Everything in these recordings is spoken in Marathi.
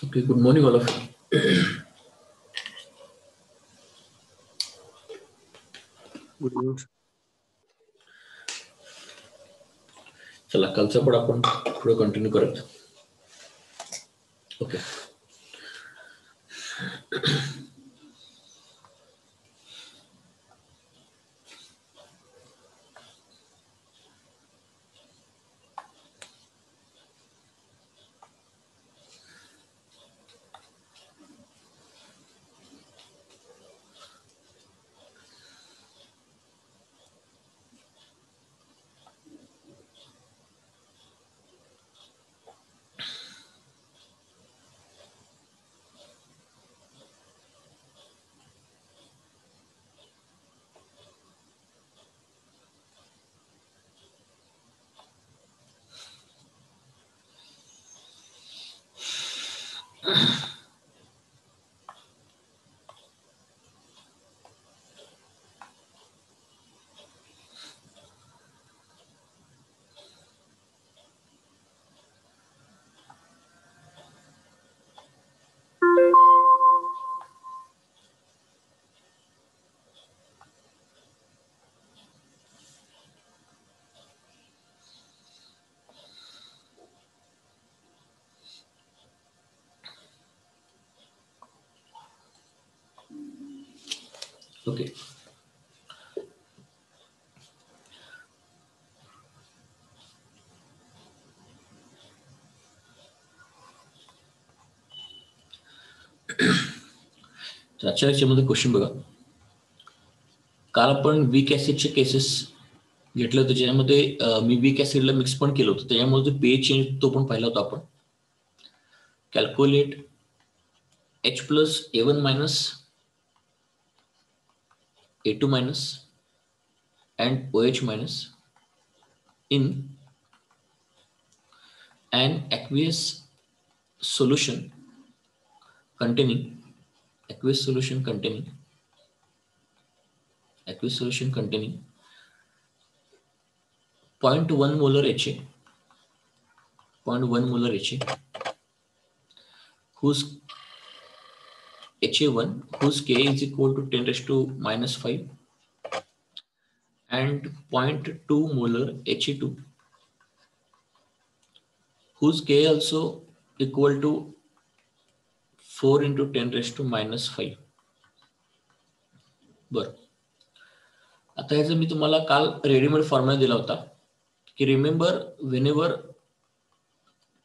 Okay, good morning, all of you. Good evening. चला कालचा पण आपण पुढे कंटिन्यू करत. ओके. ओके. आजच्या लेक्चरमध्ये क्वेश्चन बघा. काल आपण वीक ऍसिडचे केसेस घेतले होते, ज्यामध्ये मी वीक ऍसिडला मिक्स पण केलं होतं, त्याच्यामुळे जो पीएच चेंज तो पण पाहिला होता आपण. Calculate H plus A1 minus A2 minus and OH minus in an aqueous solution containing 0.1 molar HA, 0.1 molar HA, whose HA1 whose Ka is equal to 10 raised to minus 5 and 0.2 molar HA2 whose Ka also equal to 4 into 10 raised to minus 5. बरं, आता ह्याचं मी तुम्हाला काल रेडीमेड फॉर्म्युला दिला होता की remember whenever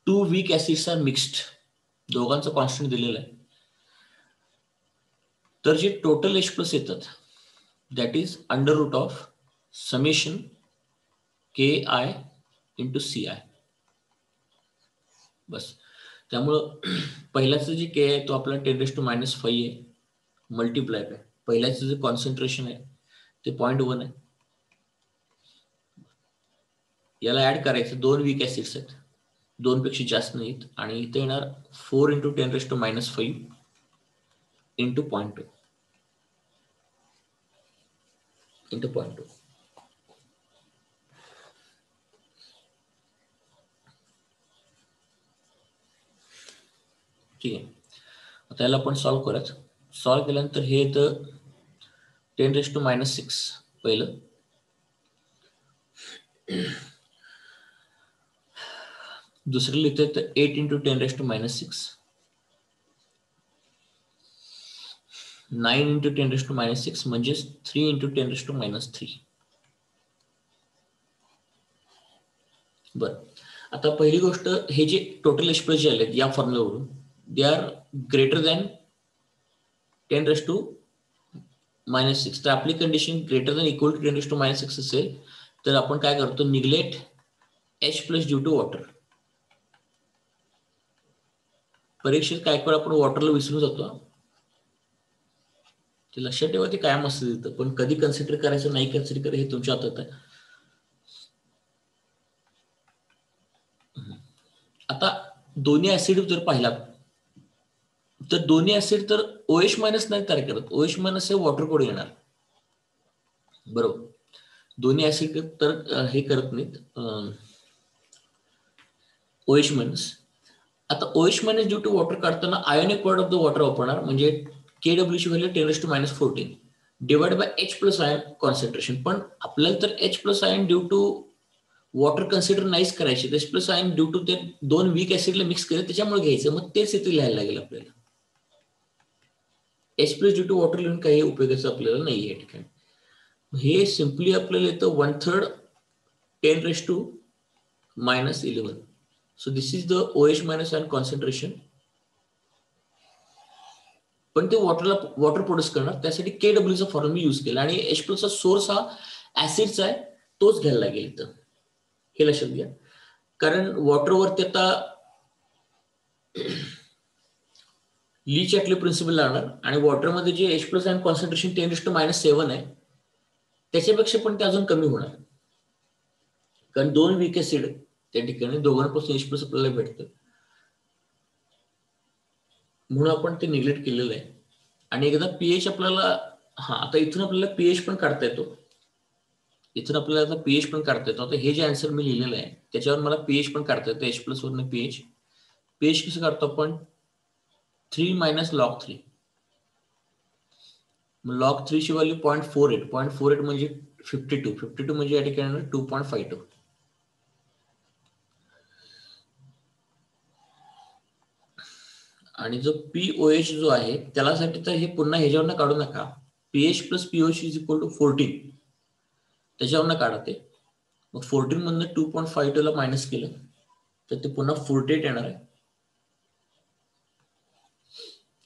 two weak acids are mixed, दोघांचं कॉन्स्टंट दिलेलं आहे, तर जे टोटल H प्लस येतात that is under root of summation KI into CI. बस, त्यामुळं पहिल्याचं जे K आहे तो आपला 10 raised to minus 5 आहे, मल्टिप्लाय आहे. पहिल्याचं जे कॉन्सन्ट्रेशन आहे ते 0.1 आहे. याला ऍड करायचं, 2 वीक ऍसिड्स आहेत, 2 पेक्षा जास्त नाहीत, आणि इथे येणार 4 into 10 raised to minus 5 into 0.2 into 0.2. ठीक आहे. आता याला आपण सॉल्व्ह करायचं. सॉल्व्ह केल्यानंतर हे येतं 10 raised to minus 6 पहिलं, दुसरं लिहितोय तर 8 into 10 raised to minus 6, 9 into 10 raised to minus 6 म्हणजेच 3 into 10 raised to minus 3. बरं, आता पहिली गोष्ट, हे जे टोटल H प्लस जे आले या फॉर्म्युलावरून they are greater than 10 raised to minus 6. तर आपली condition greater than equal to 10 raised to minus 6 असेल तर आपण काय करतो, neglect H plus due to water. परीक्षेत काय वेळा आपण वॉटरला विसरून जातो, ते लक्षात ठेवा, ते कायम असतं तिथं, पण कधी कन्सिडर करायचं नाही कन्सिडर करायचं हे तुमच्या हातात आहे. आता दोन्ही ऍसिड जर पाहिला तर दोन्ही ऍसिड तर OH मायनस नाही तयार करत, OH मायनस हे वॉटर कोड येणार, बरोबर. दोन्ही ऍसिड तर हे करत नाहीत OH मायनस, आता OH minus due to water काढताना ionic part of the water वापरणार, म्हणजे KW ची value 10⁻⁻14 divide by H plus ion concentration. पण आपल्याला तर H plus ion due to water consider नाहीच करायचे, H plus ion due to ते 2 वीक ऍसिडला मिक्स केलं त्याच्यामुळे घ्यायचं, मग तेच इथे लिहायला लागेल आपल्याला. H plus due to water लिहून काही उपयोगाचं आपल्याला नाही या ठिकाणी. हे सिम्पली आपल्याला येतं 1/3 10⁻⁻11. So this is the OH minus ion concentration. पण ते वॉटर प्रोड्यूस करणार, त्यासाठी KW चा फॉर्म्युला यूज केला आणि H प्लस चा सोर्स हा ऍसिडचा आहे, तोच घ्यायला लागेल इथं. हे लक्षात घ्या, कारण वॉटरवरती आता ली-चॅटले प्रिन्सिपल लागणार आणि वॉटरमध्ये जे H प्लस आयन कॉन्सन्ट्रेशन 10⁻⁷ आहे त्याच्यापेक्षा पण ते अजून कमी होणार, कारण 2 वीक ऍसिड त्या ठिकाणी दोघांपासून H प्लस आपल्याला भेटतं, म्हणून आपण ते निग्लेक्ट केलेलं आहे. आणि एकदा पीएच आपल्याला आता इथून आपल्याला पीएच पण काढता येतो, इथून आपल्याला आता पीएच पण काढता येतो. आता हे जे आन्सर मी लिहिलेलं आहे त्याच्यावर मला पीएच पण काढता येतं, H प्लस वरनं पीएच. पीएच कसं काढतो आपण, 3 - log 3. log 3 ची व्हॅल्यू 0.48, 0.48 म्हणजे 52 म्हणजे या ठिकाणी 2.52. आणि जो POH जो आहे त्यासाठी तर हे पुन्हा ह्याच्यावरनं काढू नका, pH plus POH is equal to 14 त्याच्यावरनं काढा ते. मग 14 मधनं 2.52 ला मायनस केलं तर ते पुन्हा 48 येणार आहे.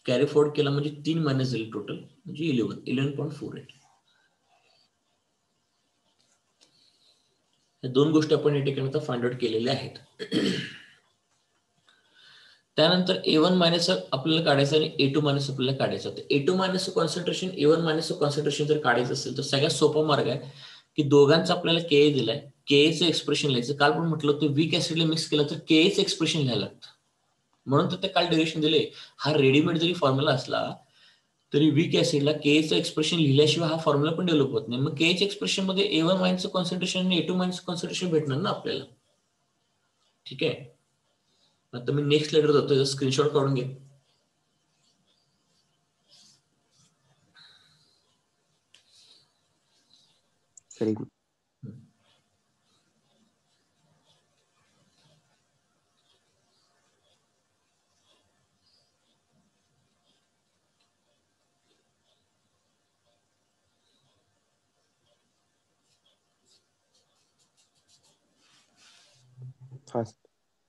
कॅरी फॉरवर्ड केला म्हणजे 3 मायनस झाली टोटल, म्हणजे 11.48. या दोन गोष्टी आपण या ठिकाणी आता फाइंड आउट केलेल्या आहेत. त्यानंतर A1 मायनस आपल्याला काढायचं आणि A2 मायनस आपल्याला काढायचं. तर A2 minus concentration A1 minus concentration जर काढायचं असेल तर सगळ्यात सोपा मार्ग आहे की दोघांचं आपल्याला Ka दिलाय, Kaचं एक्सप्रेशन लिहायचं. काल पण म्हटलं होतं वीक ऍसिडला मिक्स केलं तर Kaचं एक्सप्रेशन लिहायला लागतं, म्हणून तर ते काल डेरिव्हेशन दिले. हा रेडीमेड जरी फॉर्म्युला असला तरी वीक ऍसिडला Kaचं एक्सप्रेशन लिहिल्याशिवाय हा फॉर्म्युला पण डेव्हलप होत नाही. मग Kaच्या एक्सप्रेशन मध्ये A1 मायनस कॉन्सन्ट्रेशन आणि A2 मायनस कॉन्सन्ट्रेशन भेटणार ना आपल्याला. ठीक आहे, आता मी नेक्स्ट लेटर जातो, स्क्रीनशॉट काढून घे.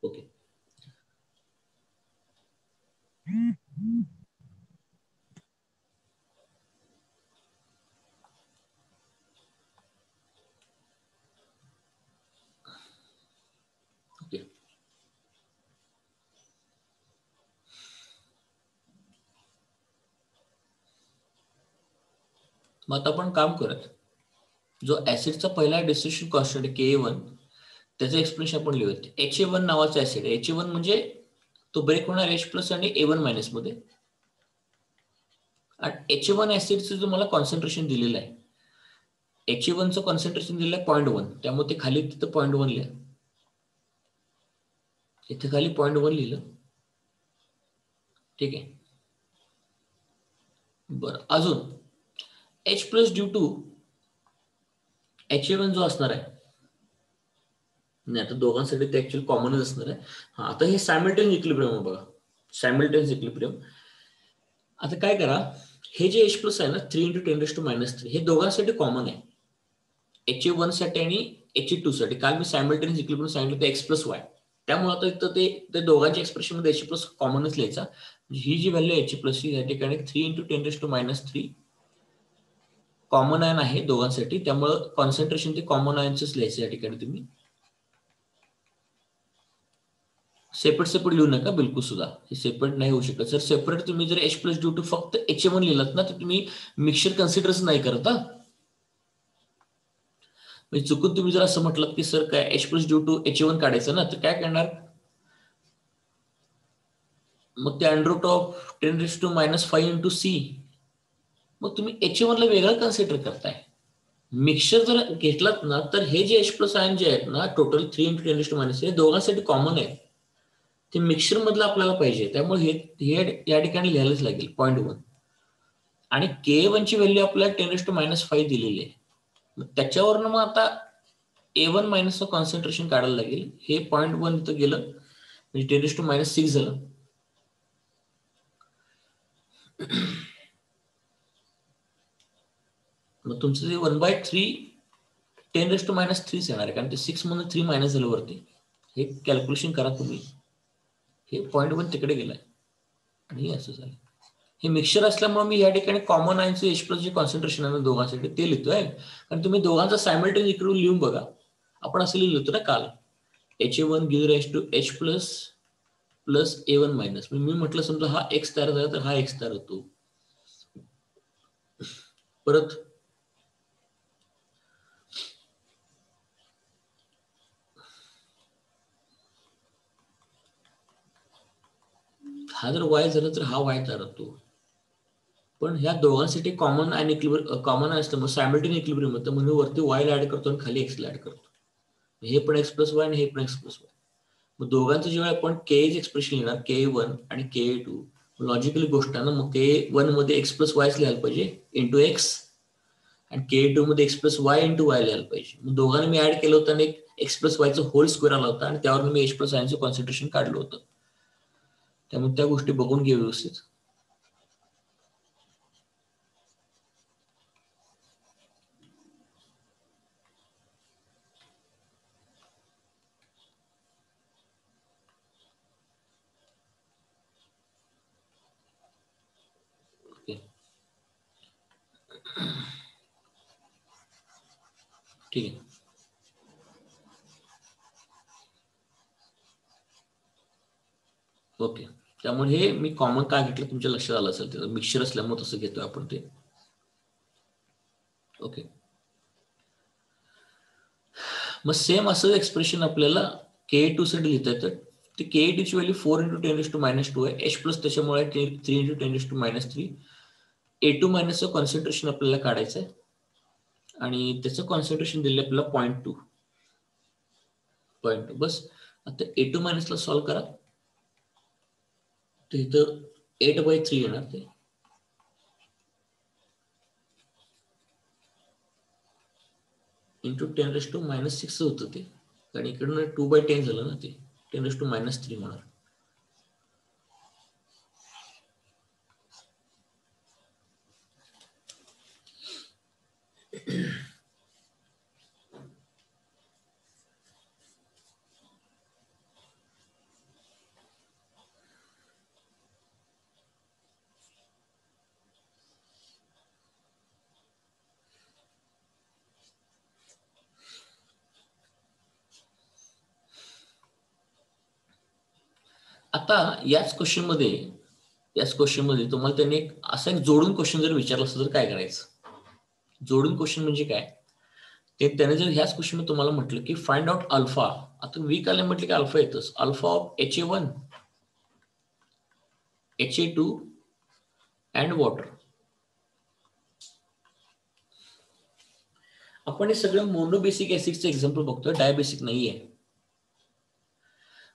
Okay, okay. मग आता आपण काम करत, जो ऍसिडचा पहिला डिस्ट्रिब्युशन कॉन्स्टंट Ka1 त्याचं एक्सप्रेशन आपण लिहूयात. Ha1 नावाचा ऍसिड, Ha1 म्हणजे तो ब्रेक होणार H प्लस आणि A1 मायनस मध्ये. आणि Ha1 ऍसिडचं जो मला कॉन्सन्ट्रेशन दिलेलं आहे, Ha1 चं कॉन्सन्ट्रेशन दिलेलं आहे 0.1, त्यामुळे ते खाली तिथं 0.1 लिहा, इथे खाली 0.1 लिहिलं. ठीक आहे, बरं. अजून H plus due to Ha1 जो असणार आहे, नाही आता दोघांसाठी ते ऍक्च्युअली कॉमनच असणार आहे. आता हे सायमल्टेनियस इक्विलिब्रियम आहे बघा, सायमल्टेनियस इक्विलिब्रियम. आता काय करा, हे जे H प्लस आहे ना 3 × 10⁻³ हे दोघांसाठी कॉमन आहे, Ha1 साठी आणि Ha2 साठी. काल मी सायमल्टेनियस इक्विलिब्रियम सांगितलं ते X प्लस Y, त्यामुळे आता इथं ते दोघांच्या एक्सप्रेशन मध्ये H प्लस कॉमनच लिहायचा. ही जी व्हॅल्यू H प्लस या ठिकाणी 3 × 10⁻³ कॉमन आयन आहे दोघांसाठी, त्यामुळे कॉन्सन्ट्रेशन ते कॉमन आयनच लिहायचं या ठिकाणी. तुम्ही सेपरेट लिहू नका बिलकुल सुद्धा, हे सेपरेट नाही होऊ शकत. जर सेपरेट तुम्ही जर H प्लस ड्यू टू फक्त Ha1 लिहिलात ना तर तुम्ही मिक्सचर कन्सिडरच नाही करत. म्हणजे चुकून तुम्ही जर असं म्हटलं की सर काय H plus due to Ha1 काढायचं ना, तर काय करणार, मग ते अंडर ऑफ 10⁻⁵ × C, मग तुम्ही Ha1 ला वेगळं कन्सिडर करताय. मिक्सचर जर घेतलात ना तर हे जे H प्लस आयन जे आहेत ना टोटल 3 × 10⁻⁻ हे दोघांसाठी कॉमन आहे. ते मिक्सचर मधलं आपल्याला पाहिजे, त्यामुळे हे या ठिकाणी लिहायलाच लागेल 0.1. आणि K1 ची व्हॅल्यू आपल्याला 10⁻⁵ दिलेली आहे. मग त्याच्यावरनं मग आता A1 मायनसचं कॉन्सन्ट्रेशन काढायला लागेल. हे 0.1 इथं गेलं म्हणजे 10⁻⁶ झालं. मग तुमचं जे 1/3 10⁻³ येणार आहे, कारण ते 6 मधून 3 मायनस झालं वरती. हे कॅल्क्युलेशन करा तुम्ही. हे 0.1 तिकडे गेलाय आणि असं झालं. हे मिक्सचर असल्यामुळे मी या ठिकाणी कॉमन आयनचं H+ जे कॉन्सन्ट्रेशन आहे ना दोघांसाठी ते लिहितोय. कारण तुम्ही दोघांचा सायमल्टेनियस इकडून लिहून बघा. आपण असं लिहिलं होतं ना काल, Ha1 gives rise to H+ plus A1 minus. मी म्हटलं समजा हा X तयार झाला तर हा X तयार होतो. परत हा जर Y झाला तर हा Y तयार होतो. पण ह्या दोघांसाठी कॉमन आयन इक्विलिब्रियम कॉमन असतं, मग सायमल्टेनियस इक्विलिब्रियम होतं म्हणून वरती Y ला ऍड करतो आणि खाली X ला ऍड करतो. हे पण X+Y आणि हे पण X+Y. मग दोघांचं जेव्हा आपण K's एक्सप्रेशन लिहिणार K1 आणि Ka2, लॉजिकली गोष्ट आहे ना, मग K1 मध्ये X+Y लिहायला पाहिजे इंटू X आणि K2 मध्ये X+Y इंटू Y लिहायला पाहिजे. मग दोघांनी मी ऍड केलं होतं आणि एक X+Y चा होल स्क्वेअर आला होता आणि त्यावर मी H+ आयनचं कॉन्सन्ट्रेशन काढलं होतं. त्यामुळे त्या गोष्टी बघून घे व्यवस्थित. ठीक आहे. ओके, त्यामुळे हे मी कॉमन काय घेतलं तुमच्या लक्षात आलं असेल, त्याचं मिक्सचर असल्यामुळे तसं घेतोय आपण ते. ओके, मग सेम असं एक्सप्रेशन आपल्याला Ka2 साठी लिहिता येतं. ते Ka2 ची व्हॅल्यू 4 × 10⁻² आहे. H+ त्याच्यामुळे 3 × 10⁻³ A2 मायनसचं कॉन्सन्ट्रेशन आपल्याला काढायचं आहे आणि त्याचं कॉन्सन्ट्रेशन दिलं आपल्याला 0.2. बस. आता A2 मायनसला सॉल्व्ह करा तर इथं 8/3 येणार ते. इंटू 10⁻⁶ होतं ते, कारण इकडनं 2/10 झालं ना, ते 10⁻³ होणार. आता याच क्वेश्चन मध्ये तुम्हाला त्यांनी असं एक जोडून क्वेश्चन जर विचारलं असतं तर काय करायचं? जोडून क्वेश्चन म्हणजे काय, ते त्याने जर ह्याच क्वेश्चन मध्ये तुम्हाला म्हटलं की फाइंड आउट अल्फा, आता वीक आले म्हटलं की अल्फा येतच, alpha of Ha1 Ha2 and water. आपण हे सगळं मोनोबेसिक ऍसिडचं एक्झाम्पल बघतोय, डायबेसिक नाहीये.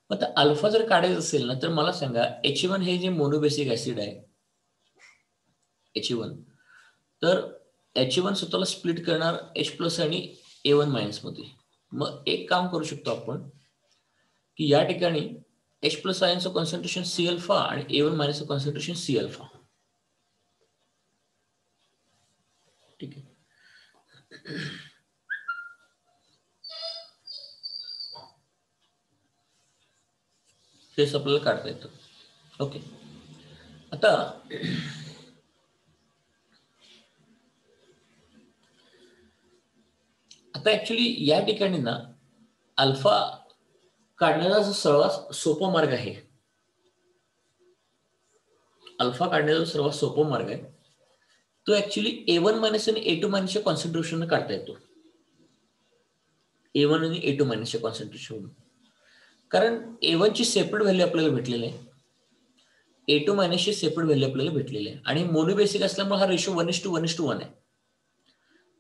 आता अल्फा जर काढायचं असेल ना तर मला सांगा, H1 हे जे मोनोबेसिक ऍसिड आहे H1, तर H1 स्वतःला स्प्लिट करणार H+ आणि A1 मायनस मध्ये. मग एक काम करू शकतो आपण की या ठिकाणी H+ आयनचं कॉन्सन्ट्रेशन C अल्फा आणि A1 मायनसचं कॉन्सन्ट्रेशन C अल्फा. ठीक आहे. हेच आपल्याला काढता येतं. ओके, आता ऍक्च्युली या ठिकाणी ना अल्फा काढण्याचा जो सर्वात सोपा मार्ग आहे, अल्फा काढण्याचा जो सर्वात सोपा मार्ग आहे तो ऍक्च्युली A1 मायनस आणि A2 मायनसच्या कॉन्सन्ट्रेशन काढता येतो. A1 आणि A2 मायनसच्या कॉन्सन्ट्रेशन, कारण A1 ची सेपरेट व्हॅल्यू आपल्याला भेटलेली आहे, A2 मायनसची सेपरेट व्हॅल्यू आपल्याला भेटलेली आहे आणि मोनोबेसिक असल्यामुळे हा रेशो 1:1:1 आहे.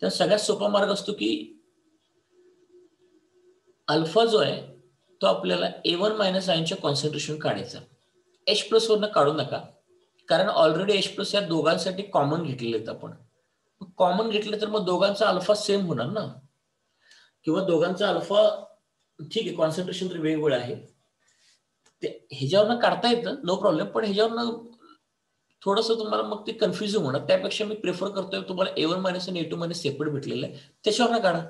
तर सगळ्यात सोपा मार्ग असतो की अल्फा जो आहे तो तो आपल्याला A1 मायनस आयनच्या कॉन्सन्ट्रेशन काढायचा. H प्लस वरनं काढू नका, कारण ऑलरेडी H प्लस या दोघांसाठी कॉमन घेतलेले आहेत आपण. कॉमन घेतले तर मग दोघांचा अल्फा सेम होणार ना, किंवा दोघांचा अल्फा ठीक आहे, कॉन्सन्ट्रेशन तर वेगवेगळं आहे, ते ह्याच्यावरनं काढता येतं, नो प्रॉब्लेम. पण ह्याच्यावरनं थोडस तुम्हाला मग ते कन्फ्युजन होणार. त्यापेक्षा मी प्रेफर करतोय तुम्हाला A1 मायनस आणि A2 मायनस सेपरेट भेटलेलं आहे, त्याच्यावरनं काढा.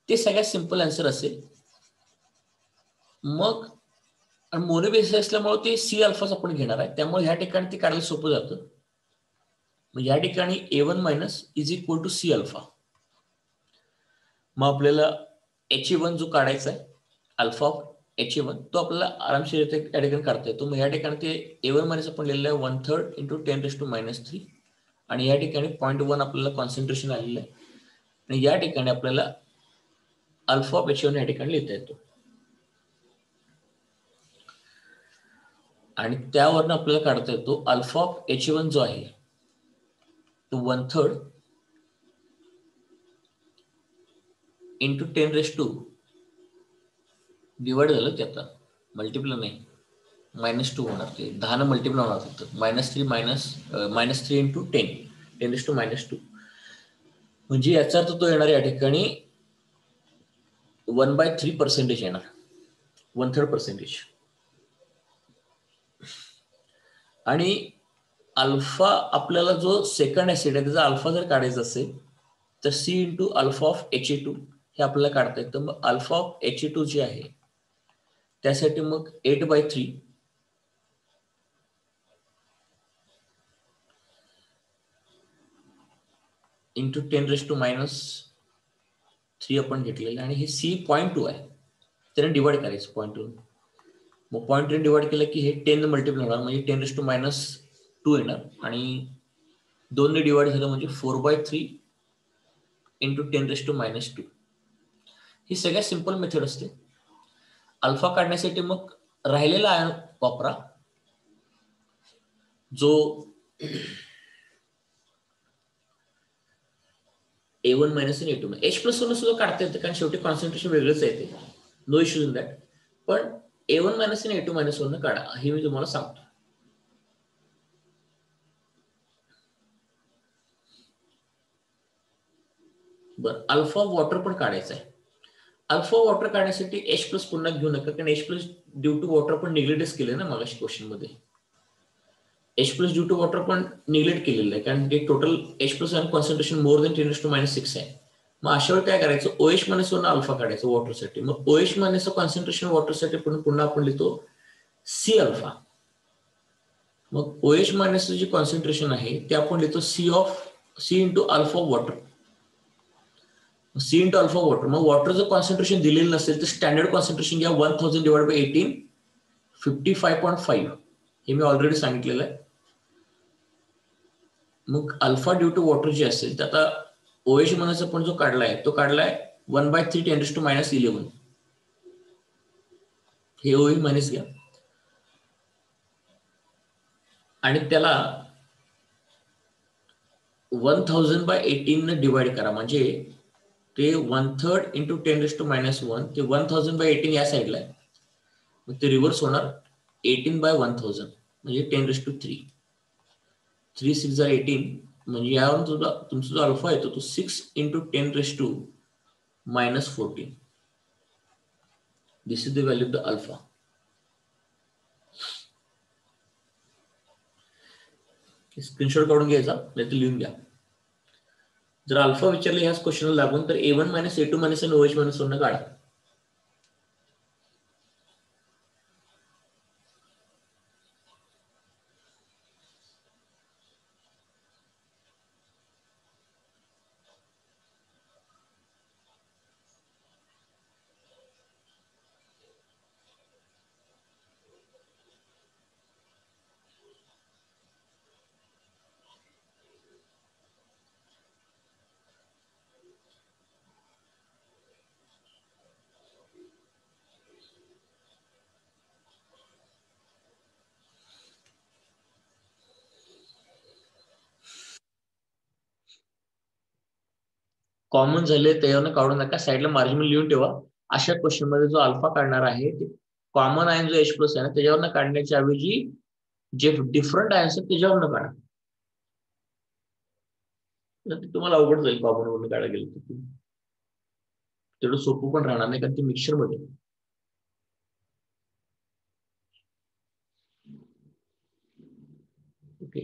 ते सगळ्यात सिंपल आन्सर असेल. मग मोनो बेसिस असल्यामुळे ते सी अल्फाच आपण घेणार आहे, त्यामुळे ह्या ठिकाणी ते काढायला सोपं जातं. मग या ठिकाणी A1 minus is equal to C alpha. मग आपल्याला He1 जो काढायचा आहे, अल्फा ऑफ He1, तो आपल्याला आरामशीर या ठिकाणी काढता येतो. मग या ठिकाणी ते A1 मायनस आपण लिहिलेलं आहे 1/3 इंटू 10⁻³ आणि या ठिकाणी 0.1 आपल्याला कॉन्सन्ट्रेशन आलेलं आहे. आणि या ठिकाणी आपल्याला अल्फा ऑफ He1 या ठिकाणी लिहिता येतो. आणि त्यावरनं आपल्याला काढता येतो अल्फा ऑफ He1 जो आहे तो 1/3 इंटू 10⁻² डिवाइड झालं, ते आता मल्टिप्लाय नाही, -2 होणार, ते 10 मल्टिप्लाय होणार फक्त. -3 इंटू 10⁻², म्हणजे याचा अर्थ तो येणार या ठिकाणी 1/3% येणार, 1/3%. आणि अल्फा आपल्याला जो सेकंड ऍसिड आहे त्याचा अल्फा जर काढायचा असेल तर C into alpha of He2 हे आपल्याला काढता येतं. मग अल्फा ऑफ He2 जे आहे त्यासाठी मग 8/3 इंटू 10⁻³ आपण घेतलेलं, आणि हे C 0.2 आहे, त्याने डिवाइड करायचं 0.2. मग 0.2 डिवाइड केलं की हे 10 मल्टिप्लाय होणार, म्हणजे 10⁻² येणार, आणि 2 ने डिवाइड झालं म्हणजे 4/3 इंटू 10⁻². ही सगळ्यात सिंपल मेथड असते. अल्फा काढण्यासाठी मग राहिलेला आयन वापरा, जो A1 मायनस आणि A2. H प्लस वरून सुद्धा काढता येतं, कारण शेवटी कॉन्सन्ट्रेशन वेगळंच आहे, ते नो इश्यूज इन दॅट. पण A1 मायनस आणि A2 मायनस वरून काढा, हे मी तुम्हाला सांगतो. बरं, अल्फा वॉटर पण काढायचं आहे. अल्फा वॉटर काढण्यासाठी H प्लस पुन्हा घेऊ नका, कारण H plus due to water पण निग्लेक्टच केले ना मागाशी क्वेश्चन मध्ये. H plus due to water पण निग्लेक्ट केलेलं आहे, कारण ते total H plus concentration more than 10⁻⁶ आहे. मग अशा वेळी काय करायचं, OH मायनस वरून अल्फा काढायचं वॉटरसाठी. मग OH मायनस कॉन्सन्ट्रेशन वॉटरसाठी पुन्हा आपण लिहितो C अल्फा. मग OH मायनस जी कॉन्सन्ट्रेशन आहे ते आपण लिहितो C into alpha water. C into alpha water. मग वॉटर जर कॉन्सन्ट्रेशन दिलेलं नसेल तर स्टँडर्ड कॉन्सन्ट्रेशन घ्या 1000 डिवाइड बाय 18, 55.5. हे मी ऑलरेडी सांगितलेलं आहे. मग अल्फा ड्यू टू वॉटर जे असेल तर आता OH मायनस आपण जो काढलाय तो काढलाय 1/3 10⁻11. हे OH मायनस घ्या आणि त्याला 1000/18 ने डिवाइड करा, म्हणजे ते 1/3 इंटू 10⁻1 ते 1000/18 या साईडला आहे. मग ते रिव्हर्स होणार 18/1000 म्हणजे 10⁻3. 3 6 are 18, म्हणजे यावरून तुमचा जो अल्फा येतो तो 6 into 10⁻⁻14. This is the value of the alpha. Screenshot काढून घ्यायचा, नाही लिहून घ्या. जर अल्फा विचारले ह्याच क्वेश्चनला लागून तर A1 मायनस A2 मायनस आणि OH मायनस वरून काढा. कॉमन झाले त्याच्यावरनं काढू नका, साईडला मार्जिन लिहून ठेवा. अशा क्वेश्चन मध्ये जो अल्फा काढणार आहे ते कॉमन आयन जो H प्लस आहे ना त्याच्यावरनं काढण्याच्या ऐवजी जे डिफरंट आयन्स आहेत त्याच्यावरनं काढा. तुम्हाला अवघड जाईल कॉमन वरून काढायला गेलं तर तेवढं सोपं पण राहणार नाही कारण ते मिक्सचर मध्ये. ओके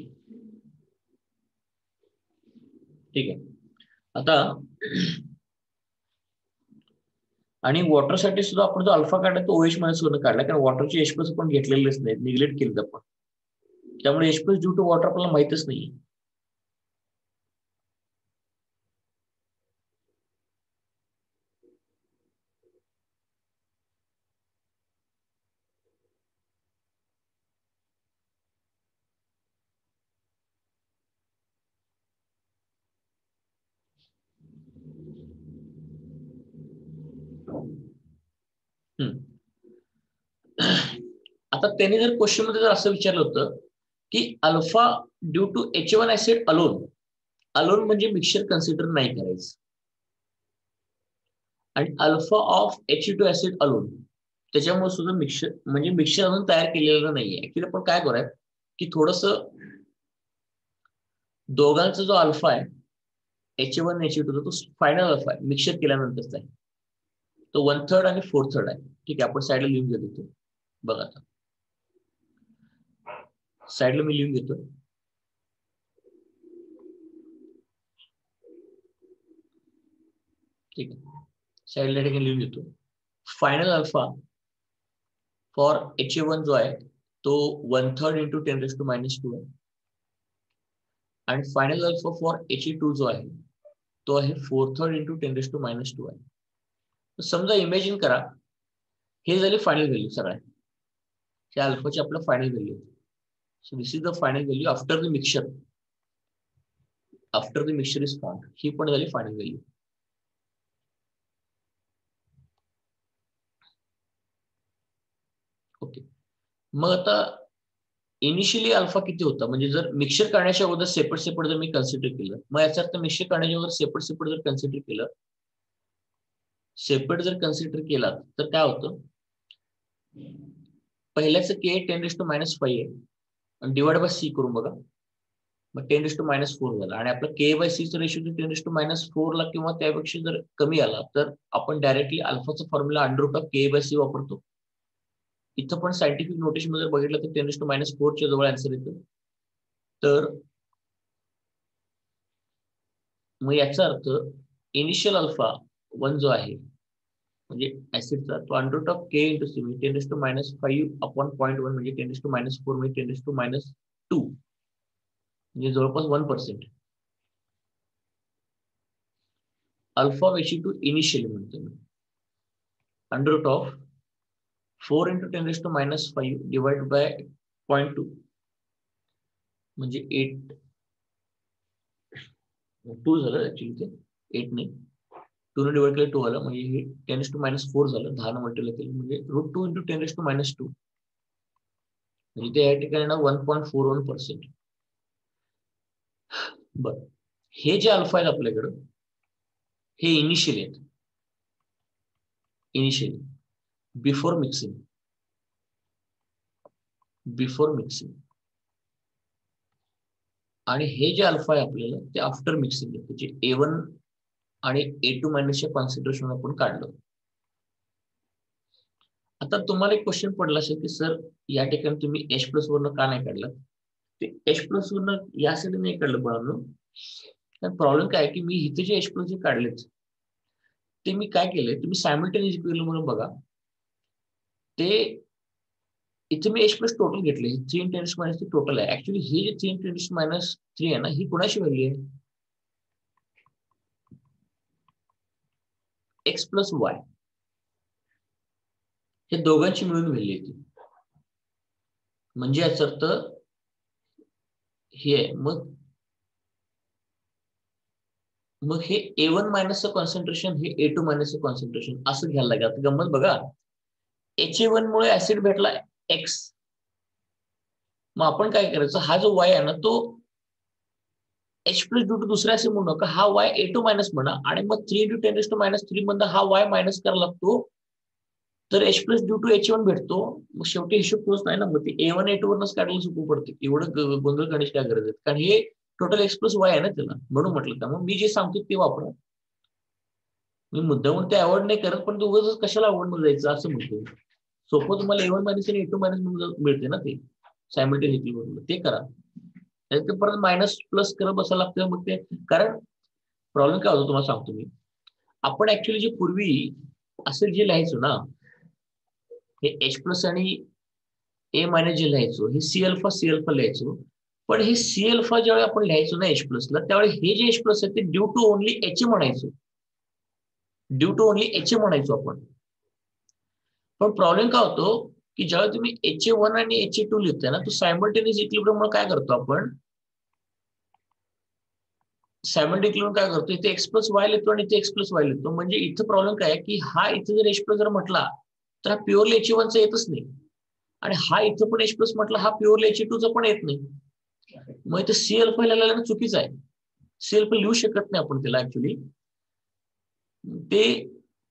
ठीक आहे. आता आणि वॉटरसाठी सुद्धा आपण जो अल्फा काढला तो OH मध्ये सुद्धा काढला कारण वॉटरचे H प्लस पण घेतलेलेच नाही, निग्लेक्ट केलं आपण. त्यामुळे H plus due to water आपल्याला माहितच नाही. आता त्याने जर क्वेश्चन मध्ये जर असं विचारलं होतं की alpha due to H1 acid alone, alone म्हणजे मिक्सचर कन्सिडर नाही करायचं, आणि alpha of H2 acid alone त्याच्यामुळे सुद्धा मिक्सचर म्हणजे मिक्सचर अजून तयार केलेलं नाहीये. ऍक्च्युली आपण काय करूयात की थोडस दोघांचा जो अल्फा आहे H1 H2 तो फायनल अल्फा आहे मिक्सचर केल्यानंतरचा आहे, तो 1/3 आणि 4/3 आहे. ठीक आहे, आपण साईडला लिहून घेतो. बघा आता साईडला मी लिहून घेतो. ठीक आहे, साईडला ठिकाणी लिहून घेतो. फायनल अल्फा फॉर HA1 जो आहे तो 1/3 इंटू 10⁻² आहे, आणि फायनल अल्फा फॉर HA2 जो आहे तो आहे 4/3 इंटू 10⁻² आहे. समजा इमॅजिन करा हे झाले फायनल व्हॅल्यू सगळ्या, त्या अल्फाची आपलं final value. So this is the final value after the mixture, after the mixture is formed. ही पण झाली फायनल व्हॅल्यू. ओके, मग आता इनिशियली अल्फा किती होता, म्हणजे जर मिक्सचर करण्याच्या अगोदर सेपरेट जर मी कन्सिडर केलं, मग याचा अर्थ मिक्सचर करण्याच्या अगोदर सेपरेट जर कन्सिडर केलं, सेपरेट जर कन्सिडर केला तर काय होतं, पहिल्याचं K 10⁻5 आहे डिवाइड बाय C करून बघा, मग 10⁻4 झाला, आणि आपला K/C चा रेशो 10⁻4 ला किंवा त्यापेक्षा जर कमी आला तर आपण डायरेक्टली अल्फाचा फॉर्म्युला √K/C वापरतो. इथं पण सायंटिफिक नोटेशन मध्ये बघितलं तर 10⁻4 च्या जवळ आन्सर येतो. तर मग याचा अर्थ इनिशियल अल्फा 1 जो आहे म्हणजे ऍसिडचा तो √K × C म्हणजे 10⁻5/0.1 म्हणजे 10⁻4 म्हणजे 10⁻2 म्हणजे जवळपास 1%. अल्फा H2 इनिशियली म्हणतो मी √4 × 10⁻5 डिवाइड बाय 0.2 म्हणजे 2 झालं. ऍक्च्युली ते 8 नाही, 2 ने डिवाइड केलं 2 आलं, म्हणजे हे 10⁻4 झालं, 10 ने मल्टिप्लाय केलं म्हणजे √2 × 10⁻2 म्हणजे ते या ठिकाणी ना 1.41%. बर, हे जे अल्फा आहेत आपल्याकडं हे इनिशियली आहेत, इनिशियली बिफोर मिक्सिंग, आणि हे जे अल्फा आहे आपल्याला ते आफ्टर मिक्सिंग आहे, जे A1 आणि A2 मायनसच्या कॉन्सन्ट्रेशन आपण काढलं. आता तुम्हाला एक क्वेश्चन पडला असेल की सर या ठिकाणी तुम्ही H प्लस वरनं का नाही काढलं, ते H प्लस वरनं यासाठी नाही काढलं बाळांनो. प्रॉब्लेम काय की मी इथे जे H प्लस जे काढलेत ते मी काय केलंय, तुम्ही सायमल्टेनियस इक्विलिब्रियम म्हणून बघा, ते इथे मी H प्लस टोटल घेतले, 3 × 10⁻³ टोटल आहे. ऍक्च्युली हे जे 3 × 10⁻³ आहे ना, ही कुणाची व्हॅल्यू आहे, X प्लस Y, हे दोघांची मिळून व्हॅल्यू येते. म्हणजे याचा अर्थ हे आहे. मग हे A1 मायनसचं कॉन्सन्ट्रेशन हे A2 मायनसचं कॉन्सन्ट्रेशन असं घ्यायला लागेल. आता गंमत बघा, HA1 मुळे ऍसिड भेटला X, मग आपण काय करायचं, हा जो Y आहे ना तो H प्लस ड्यू टू दुसरा ऍसिड म्हणू नका, हा Y A2 मायनस म्हणा, आणि मग 3 × 10⁻³ मधनं हा Y मायनस करायला लागतो तर H plus due to H1 भेटतो. मग शेवटी हिशोब तोच नाही ना, मग ते A1 A2 वरनच काढायला सोपं पडते. एवढं गोंधळ करण्याची काय गरज आहे, कारण हे टोटल X प्लस वाय आहे ना त्याला, म्हणून म्हटलं. त्यामुळे मी जे सांगतो ते वापरा. मी मुद्दामून ते अवॉइड नाही करत, पण उगाच कशाला अवॉइड मध्ये जायचं असं म्हणतो. सोपं तुम्हाला A1 मायनस आणि A2 मायनस मिळते ना, ते सायमल्टेनियसली बरोबर ते करा. ते परत मायनस प्लस करत बसायला लागतं. मग ते कारण प्रॉब्लेम काय होतो तुम्हाला सांगतो मी. आपण ऍक्च्युली जे पूर्वी असं जे लिहायचो ना, हे H प्लस आणि ए मायनस जे लिहायचो, हे सी अल्फा लिहायचो. पण हे सी अल्फा ज्यावेळी आपण लिहायचो ना H प्लसला, त्यावेळी हे जे H प्लस आहे ते ड्यू टू ओनली H म्हणायचो. ड्यू टू ओनली H म्हणायचो आपण. पण प्रॉब्लेम काय होतो, की ज्यावेळी तुम्ही H1 आणि H2 लिहिताय ना, तो सायमल्टेनियस इक्विलिब्रियम काय करतो आपण, सायमल्टेनियस काय करतो, इथे एक्स प्लस वाय लिहितो आणि इथे एक्स प्लस वाय लिहितो. म्हणजे इथं प्रॉब्लेम काय आहे, की हा इथे जर H प्लस जर म्हटला तर हा प्युअरली H1 चा येतच नाही, आणि हा इथं पण H प्लस म्हटला हा प्युअरली H2 चा पण येत नाही. मग इथे सी अल्फा लिहायला चुकीचं आहे. सी अल्फा लिहू शकत नाही आपण त्याला ऍक्च्युली. ते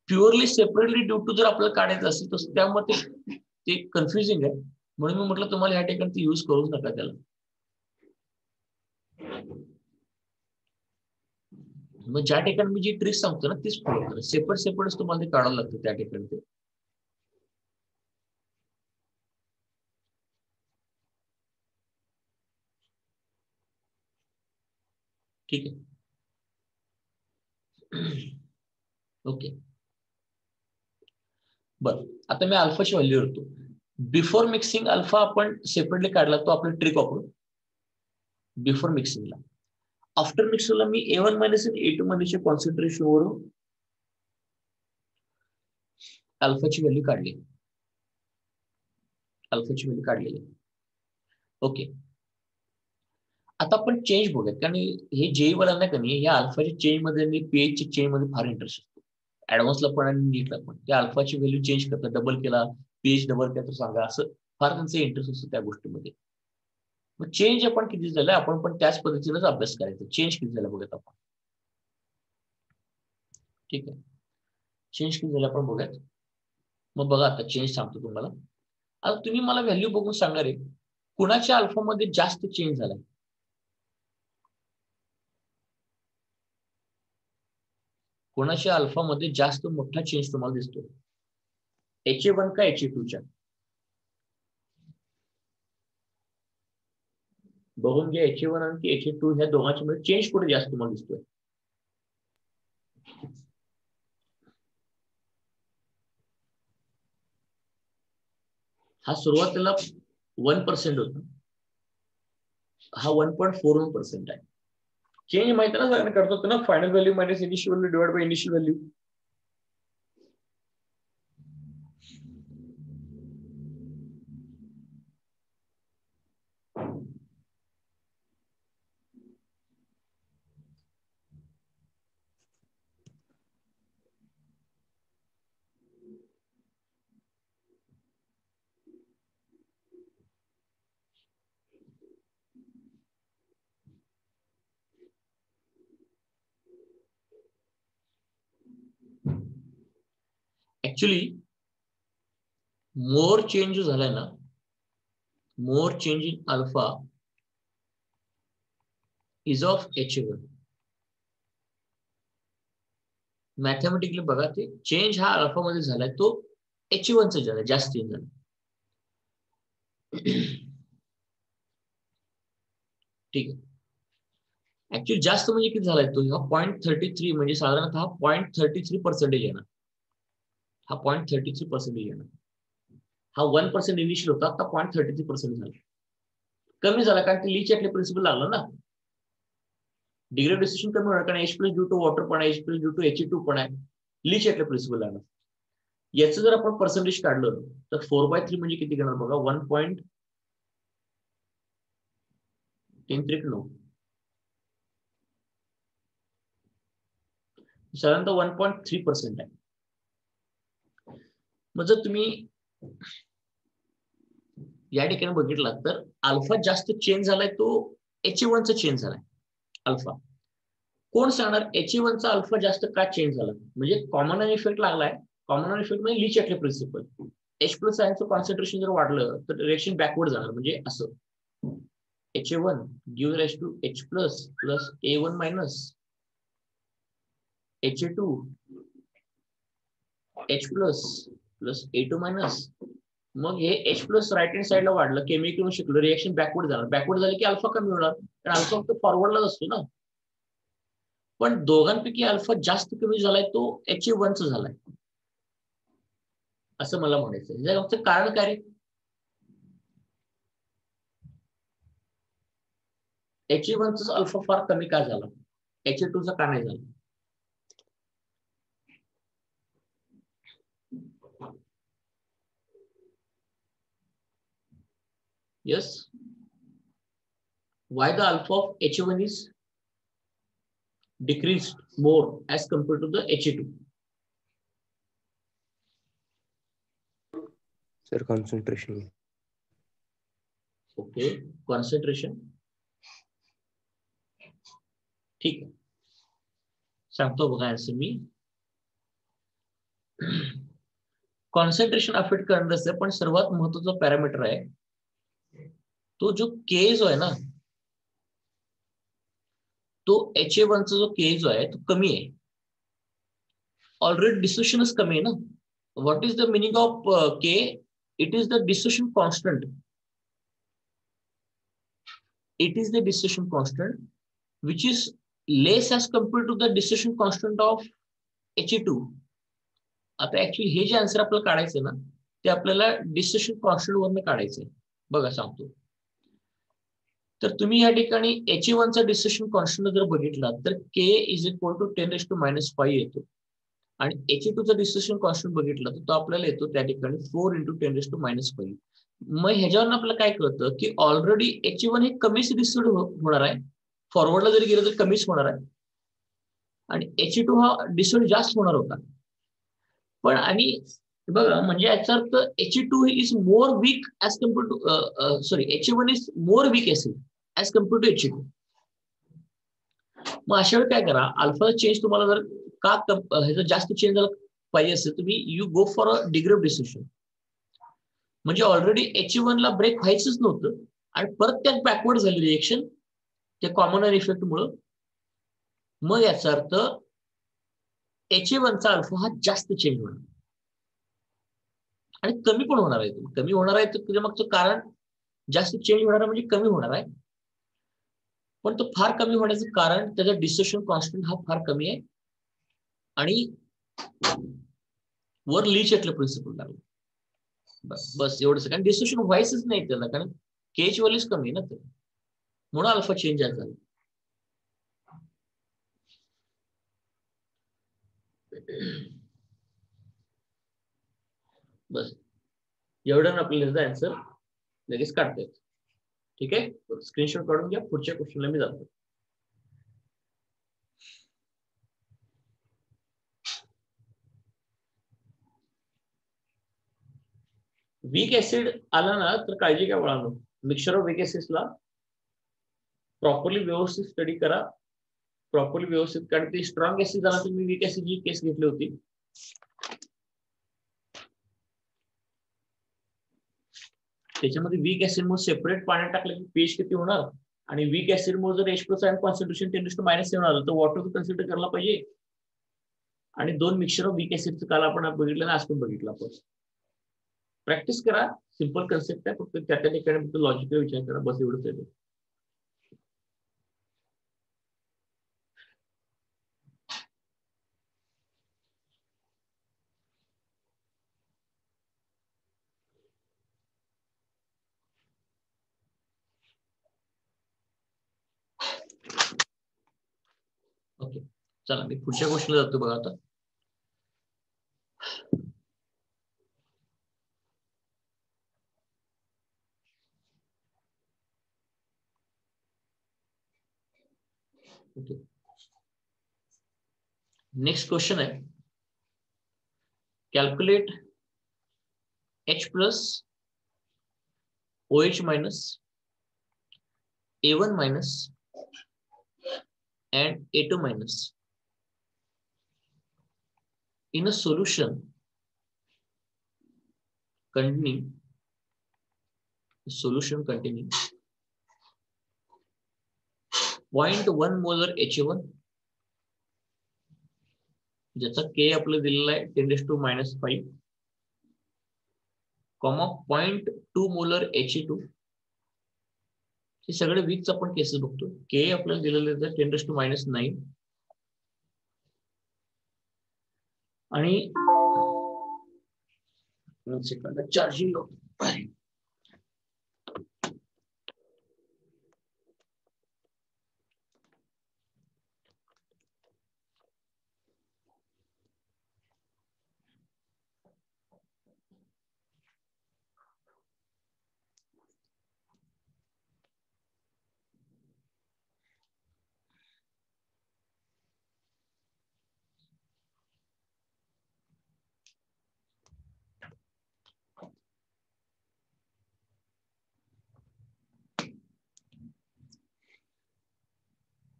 प्युअरली सेपरेटली ड्यू टू जर आपल्याला काढायचं असेल तर त्यामुळे ते कन्फ्युजिंग आहे. म्हणून मी म्हटलं तुम्हाला ह्या ठिकाणी ते यूज करूच नका त्याला. मग ज्या ठिकाणी मी जी ट्रिक सांगतो ना तीच फॉलो करा. सेपरेटच तुम्हाला ते काढावं लागतं त्या ठिकाणी ते. ठीक आहे. ओके, बरं. आता मी अल्फाची व्हॅल्यू करतो. बिफोर मिक्सिंग अल्फा आपण सेपरेटली काढला, तो आपण ट्रिक वापरू बिफोर मिक्सिंगला. आफ्टर मिक्सिंगला मी A1 मायनस आणि A2 मायनसच्या कॉन्सन्ट्रेशन वरून अल्फाची व्हॅल्यू काढली. अल्फाची व्हॅल्यू काढलेली. ओके, आता आपण चेंज बघूयात, कारण हे जे वाल्यांना का नाही, या अल्फाच्या चेंज मध्ये आणि पीएच च्या चेंज मध्ये फार इंटरेस्ट असतो. ऍडव्हान्सला पण आणि नीटला पण. त्या अल्फाची व्हॅल्यू चेंज करतात, डबल केला, पीएच डबल केला तर सांगा, असं फार त्यांचा इंटरेस्ट असतो त्या गोष्टीमध्ये. मग चेंज आपण किती झालं, आपण पण त्याच पद्धतीनेच अभ्यास करायचा. चेंज किती झालं बघूयात आपण. ठीक आहे, चेंज किती झालं आपण बघूयात. मग बघा आता चेंज सांगतो तुम्हाला. आता तुम्ही मला व्हॅल्यू बघून सांगणार आहे कुणाच्या अल्फामध्ये जास्त चेंज झालाय. कोणाच्या अल्फामध्ये जास्त मोठा चेंज तुम्हाला दिसतो, H1 का H2 च्या. बघून घ्या H1 आणि H2 ह्या दोघांच्या मध्ये चेंज कुठे जास्त तुम्हाला दिसतोय. हा सुरुवातीला 1% होता, हा 1.41% आहे. चेंज माहिती ना सगळ्यांना करतो ना, final value minus initial value divide by initial value. Actually more change झालाय ना, more change in alpha is of H1. Mathematically बघा, ते चेंज हा अल्फा मध्ये झालाय तो H1 चा झाला, जास्त चेंज झाला. ठीक आहे, ऍक्च्युली जास्त म्हणजे किती झालाय तो, हा 0.33 म्हणजे साधारणतः 0.33% येणार. हा 0.33% येणार. हा 1% इनिशियल होता, आता 0.33% झाला. कमी झाला कारण ते लीच ऍटले प्रिन्सिपल लागला ना. डिग्रेडेशन कमी होणार कारण H plus due to water पण आहे, H plus due to H2 पण आहे, लीच ऍटले प्रिन्सिपल लागला. याचं जर आपण पर्सेंटेज काढलं तर 4/3 म्हणजे किती घेणार बघा, 1.1039, साधारणतः 1.3% आहे. मग जर तुम्ही या ठिकाणी बघितला तर अल्फा जास्त चेंज झालाय तो H1 चा चेंज झालाय अल्फा. कोण सांगणार H1 चा अल्फा जास्त का चेंज झाला, म्हणजे कॉमन इफेक्ट लागलाय कॉमन इफेक्ट म्हणजे ली चॅटले प्रिन्सिपल. H प्लस आयनचं कॉन्सन्ट्रेशन जर वाढलं तर रिएक्शन बॅकवर्ड जाणार, म्हणजे असं HA1 gives rise to H plus plus A1 minus HA2 H plus plus A2 minus. मग हे H प्लस राईट हँड साइडला वाढलं, केमिकल शिकलो, रिएक्शन बॅकवर्ड जाणार. बॅकवर्ड झालं की अल्फा कमी होणार, कारण अल्फा फक्त फॉरवर्डलाच असतो ना. पण दोघांपैकी अल्फा जास्त कमी झालाय तो HA1 चा झालाय, असं मला म्हणायचं. याचं कारण काय रे? HA1 चा अल्फा फार कमी का झाला, HA2 चा का नाही झाला? Yes. Why the alpha of HA1 is decreased more as compared to the HA2? Sir, concentration. Okay, concentration. ठीक आहे, सांगतो बघा आन्सर मी. कॉन्सन्ट्रेशन अफेक्ट करण्याचं पण सर्वात महत्वाचा पॅरामीटर आहे तो जो के जो आहे ना, तो HA1 चा जो के जो आहे तो कमी आहे. ऑलरेडी डिसोसिएशनच कमी आहे ना. What is the meaning of K? It is the dissociation constant. It is the dissociation constant which is less as compared to the dissociation constant of HA2. आता ऍक्च्युअली हे जे आन्सर आपल्याला काढायचं ना ते आपल्याला डिसोसिएशन कॉन्स्टंट वरनं काढायचंय. बघा सांगतो. तर तुम्ही या ठिकाणी HA1 चा डिसोसिएशन कॉन्स्टंट जर बघितला तर K इज इक्वल टू 10⁻⁵ येतो, आणि HA2 चा डिसोसिएशन कॉन्स्टंट बघितला तर तो आपल्याला येतो त्या ठिकाणी 4 × 10⁻⁵. मग ह्याच्यावर आपल्याला काय कळतं की ऑलरेडी HA1 हे कमीच डिसोड होणार आहे, फॉरवर्डला जरी गेलं तर कमीच होणार आहे, आणि HA2 हा डिसोड जास्त होणार होता. पण आणि बघा म्हणजे याचा अर्थ HA2 is more weak as compared to sorry HA1 is more weak acid as compared to HA2. मग अशा वेळी काय करा, अल्फा चेंज तुम्हाला जर का ह्याचा जास्त चेंज झाला पाहिजे असेल तुम्ही you go for a degree of dissociation. म्हणजे ऑलरेडी HA1 ला ब्रेक व्हायचंच नव्हतं आणि परत त्यात बॅकवर्ड झाली रिएक्शन त्या कॉमन इफेक्ट मुळे. मग याचा अर्थ HA1 चा अल्फा हा जास्त चेंज होणार आणि कमी पण होणार आहे. कमी होणार आहे तर तुझ्या मागचं कारण जास्त चेंज होणार आहे म्हणजे कमी होणार आहे, पण तो फार कमी होण्याचं कारण त्याचा डिसोसिएशन कॉन्स्टंट हा फार कमी आहे आणि वर ली चॅटले प्रिन्सिपल लागला. बस एवढंच. कारण डिसोसिएशन व्हायचंच नाही त्याला, कारण केच व्हॅल्यूज कमी आहे ना, तर म्हणून अल्फा चेंज झाला. बस एवढं आपल्याला आन्सर लगेच काढता येतो. ठीक आहे, स्क्रीनशॉट काढून घ्या. पुढच्या क्वेश्चनला मी जातो. वीक ऍसिड आला ना तर काळजी घ्या बाळांनो. मिक्सचर ऑफ वीक ऍसिड्सला प्रॉपरली व्यवस्थित स्टडी करा, प्रॉपरली व्यवस्थित. कारण ते स्ट्रॉंग ऍसिड झाला तर मी वीक ऍसिडची केस घेतली होती. त्याच्यामध्ये वीक ऍसिड मुळे सेपरेट पाण्यात टाकलं की पीएच किती होणार, आणि वीक ऍसिड मुळे जर H+ आयन कॉन्सन्ट्रेशन 10⁻⁷ आलं तर वॉटर कन्सिडर करायला पाहिजे. आणि दोन मिक्सचर ऑफ वीक ऍसिडचं काल आपण बघितलं ना, आज पण बघितलं आपण. प्रॅक्टिस करा, सिंपल कन्सेप्ट आहे, फक्त त्या ठिकाणी फक्त लॉजिकल विचार करा, बस एवढंच आहे. ओके, चला मी पुढच्या गोष्टीला जातो बघा आता. नेक्स्ट क्वेश्चन आहे, calculate H plus OH minus A1 minus and A2 minus in a solution containing solution containing 0.1 molar HA1 ज्याचा K आपलं दिलेला आहे 10⁻⁵, कॉमा 0.2 मोलर HA2. हे सगळे वीकचा आपण केसेस बघतो. K आपल्याला दिलेलं आहे 10⁻⁹ आणि चार्जिंग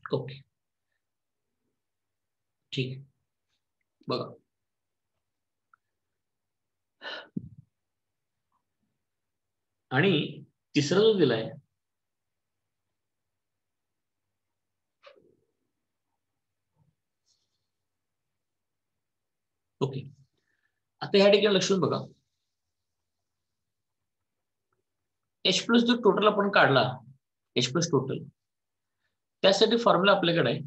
ओके ठीक आहे. बघा आणि तिसरा जो दिलाय ओके. आता ह्या ठिकाणी लक्षात बघा H प्लस जो टोटल आपण काढला H प्लस टोटल त्यासाठी फॉर्म्युला आपल्याकडे आहे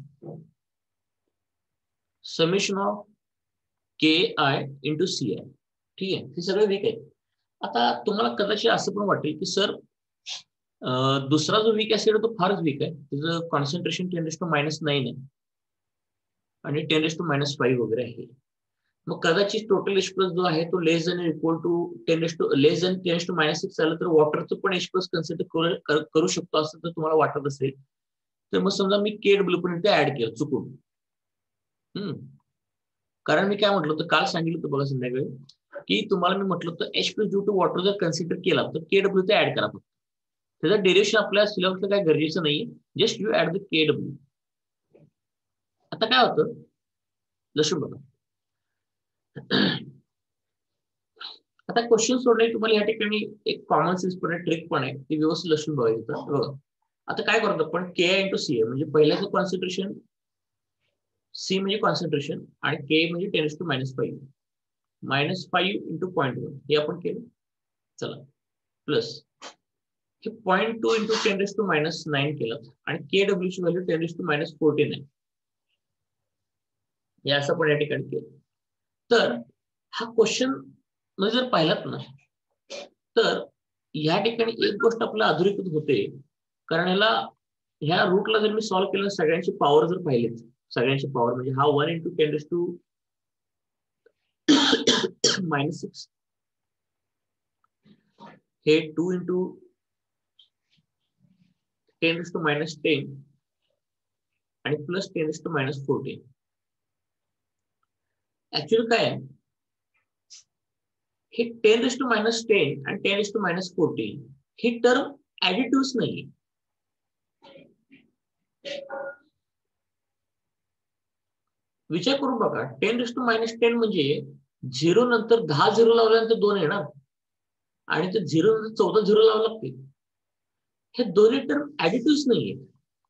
summation of KI into CI. ठीक आहे. हे सगळे वीक आहे. आता तुम्हाला कदाचित असं पण वाटेल की सर दुसरा जो वीक ऍसिड तो फारच वीक आहे. त्याचं कॉन्सन्ट्रेशन 10⁻⁹ आहे आणि 10⁻⁵ वगैरे आहे. मग कदाचित टोटल H प्लस जो आहे तो लेस दॅन इक्वल टू 10⁻⁶ आलं तर वॉटरचं पण H प्लस कन्सिडर करू शकतो असं जर तुम्हाला वाटत असेल तर मग समजा मी KW पण इथे ऍड केलं चुकून. कारण मी काय म्हटलं होतं काल सांगितलं होतं बघा संध्याकाळी की तुम्हाला मी म्हटलं होतं H plus due to water जर कन्सिडर केला तर KW ते ऍड करा फक्त. त्याचं डेरिव्हेशन आपल्या सिलेबसला काय गरजेचं नाहीये. Just you add the KW. आता काय होतं लक्षून बघा आता क्वेश्चन सोडणे तुम्हाला या ठिकाणी एक कॉमन सेन्स पण आहे ट्रिक पण आहे ती व्यवस्थित लक्षून बघायचं. बघा आता काय करतो आपण Ki इंटू CA म्हणजे पहिल्याचं कॉन्सन्ट्रेशन C म्हणजे कॉन्सन्ट्रेशन आणि K म्हणजे 10⁻⁵. -5 इंटू 0.1 हे आपण केलं. चला प्लस हे 0.2 इंटू 10⁻⁹ केलं आणि KW ची व्हॅल्यू 10⁻⁴ आहे. हे असं पण या ठिकाणी केलं. तर हा क्वेश्चन म्हणजे जर पाहिलात ना तर या ठिकाणी एक गोष्ट आपल्याला अधोरेखित होते कारण याला ह्या रूटला जर मी सॉल्व्ह केलं सगळ्यांची पॉवर जर पाहिली सगळ्यांची पॉवर म्हणजे हा 1 इंटू 10⁻⁻⁶ हे 2 इंटू 10⁻⁻⁰ आणि प्लस 10⁻⁴. ऍक्च्युअली काय आहे हे 10⁻⁻ आणि 10⁻⁴ ही टर्म ऍडिटिव्ह नाहीये. विचार करून बघा 10⁻⁻ म्हणजे 0 नंतर 10 झिरो लावल्यानंतर 2 येणार आणि ते 0 नंतर 14 झिरो लावावं लागतील. हे दोन्ही टर्म ऍडिटिव्ह नाहीये.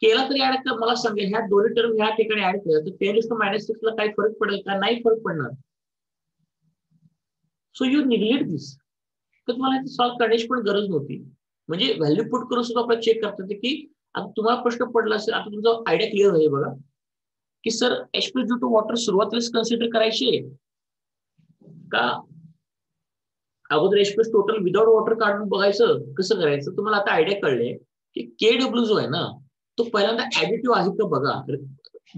केला तरी ऍड कर मला सांगा ह्या दोन्ही टर्म ह्या ठिकाणी ऍड केलं तर 10⁻⁶ ला काही फरक पडेल का? नाही फरक पडणार. सो यू निग्लेक्ट दिस. तर तुम्हाला सॉल्व्ह करण्याची पण गरज नव्हती. म्हणजे व्हॅल्यू पुट करून सुद्धा आपल्याला चेक करता येते की आता तुम्हाला प्रश्न पडला असेल आता तुमचा आयडिया क्लिअर झाली बघा की sir H plus due to water सुरुवातीलाच कन्सिडर करायचे का अगोदर H plus total without water काढून बघायचं कसं करायचं. तुम्हाला आता आयडिया कळले की KW जो आहे ना तो पहिल्यांदा ऍडिटिव्ह आहे का बघा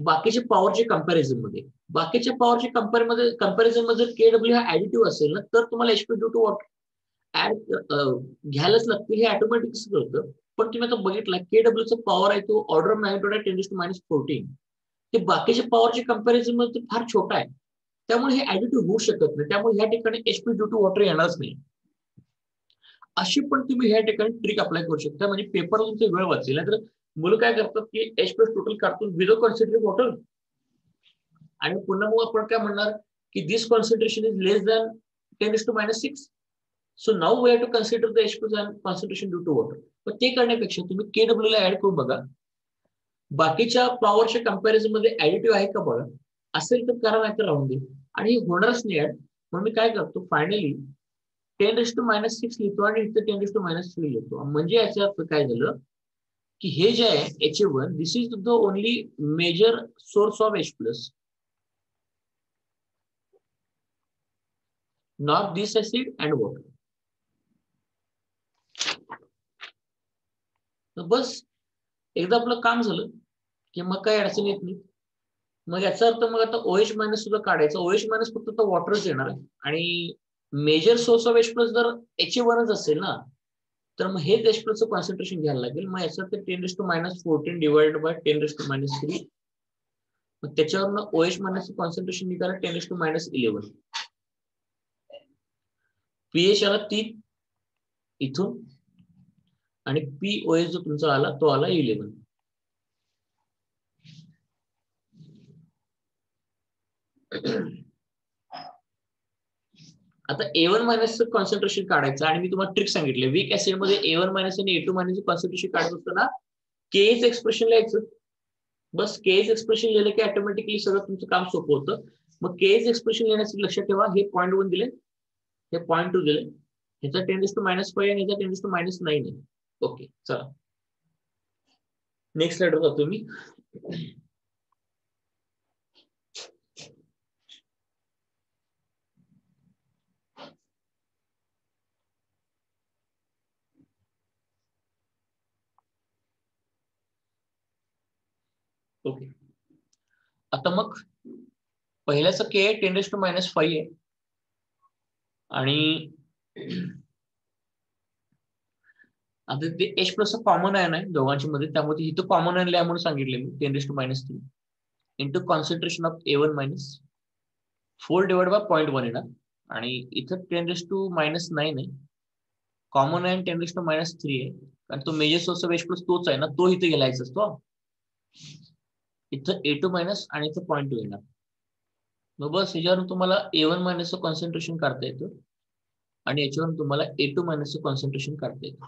बाकीच्या पॉवरच्या कंपॅरिझन मध्ये. बाकीच्या पॉवरच्या कंपॅरिझन मध्ये जर KW हा ऍडिटिव्ह असेल ना तर तुम्हाला H plus due to water add घ्यायलाच लागतं. हे ऑटोमॅटिक कसं करतं. पण तुम्ही आता बघितलं KW चा पॉवर आहे तो ऑर्डर ऑफ मॅग्निट्यूड आहे 10⁻⁴. ते बाकीच्या पॉवरच्या कंपॅरिझन मध्ये फार छोटा आहे त्यामुळे हे ऍडिटिव्ह होऊ शकत नाही. त्यामुळे ह्या ठिकाणी H plus due to water येणारच नाही. अशी पण तुम्ही ह्या ठिकाणी ट्रिक अप्लाय करू शकता म्हणजे पेपर तुमचा वेळ वाचेल. तर मुलं काय करतात की H प्लस टोटल काढून विदाउट कन्सिडरिंग वॉटर आणि पुन्हा मग आपण काय म्हणणार की this concentration is less than 10⁻⁶. So now we have to consider the H plus ion concentration due to water. पण ते करण्यापेक्षा तुम्ही KW ला ऍड करून बघा, बाकीच्या पॉवरच्या कंपॅरिझन मध्ये ऍडिटिव्ह आहे का बघा, असेल तर करा, नाही तर राहून दे. आणि होणारच नाही ऍड, म्हणून मी काय करतो फायनली 10⁻⁶ लिहितो आणि इथे 10⁻³ लिहितो. म्हणजे याचा अर्थ काय झालं की हे जे आहे H1 this is the only major source of H plus, not this acid and water. बस एकदा आपलं काम झालं की मग काही अडचण येत नाही. मग याचा अर्थ मग आता OH मायनस सुद्धा काढायचा. OH मायनस फक्त तो वॉटरच येणार आहे आणि major source of H plus जर H1च असेल ना, तर मग हेच H प्लसचं कॉन्सन्ट्रेशन घ्यायला लागेल. मग याचा अर्थ 10⁻⁴ डिवाइडेड बाय 10⁻³ मग त्याच्यावरनं OH मायनसचं कॉन्सन्ट्रेशन निघालं 10⁻11. pH आला 3 इथून आणि POH जो तुमचा आला तो आला 11. आता A1 मायनसचं कॉन्सन्ट्रेशन काढायचं आणि मी तुम्हाला ट्रिक सांगितले, वीक ऍसिड मध्ये A1 मायनस आणि A2 मायनसचं कॉन्सन्ट्रेशन काढत असताना केएच एक्सप्रेशन लिहायचं. बस केएच एक्सप्रेशन लिहिलं की ऑटोमॅटिकली सगळं तुमचं काम सोपं होतं. मग केएच एक्सप्रेशन लिहिण्यासाठी लक्षात ठेवा, हे 0.1 दिले, हे 0.2 दिले, ह्याचा 10⁻⁵ आणि ह्याचा 10⁻⁹ आहे. ओके, चला नेक्स्ट स्लाइडवर जातो मी. ओके, आता मग पहिल्याचं के 10⁻⁵ आहे आणि आता ते H प्लस कॉमन आयन आहे दोघांच्या मध्ये, त्यामुळे इथं कॉमन आयन लिहा म्हणून सांगितले मी. 10⁻³ into concentration of A1 minus 4 divide bye 0.1 येणार आणि इथं 10⁻⁹ आहे. कॉमन आयन 10⁻³ आहे कारण तो major source of H plus तोच आहे ना, तो इथे घ्यायचा असतो. इथं A2 मायनस आणि इथं 0.2 येणार. मग बस याच्यावरून तुम्हाला A1 मायनसचं कॉन्सन्ट्रेशन काढता येतं आणि याच्यावरून तुम्हाला A2 मायनसचं कॉन्सन्ट्रेशन काढता येतं.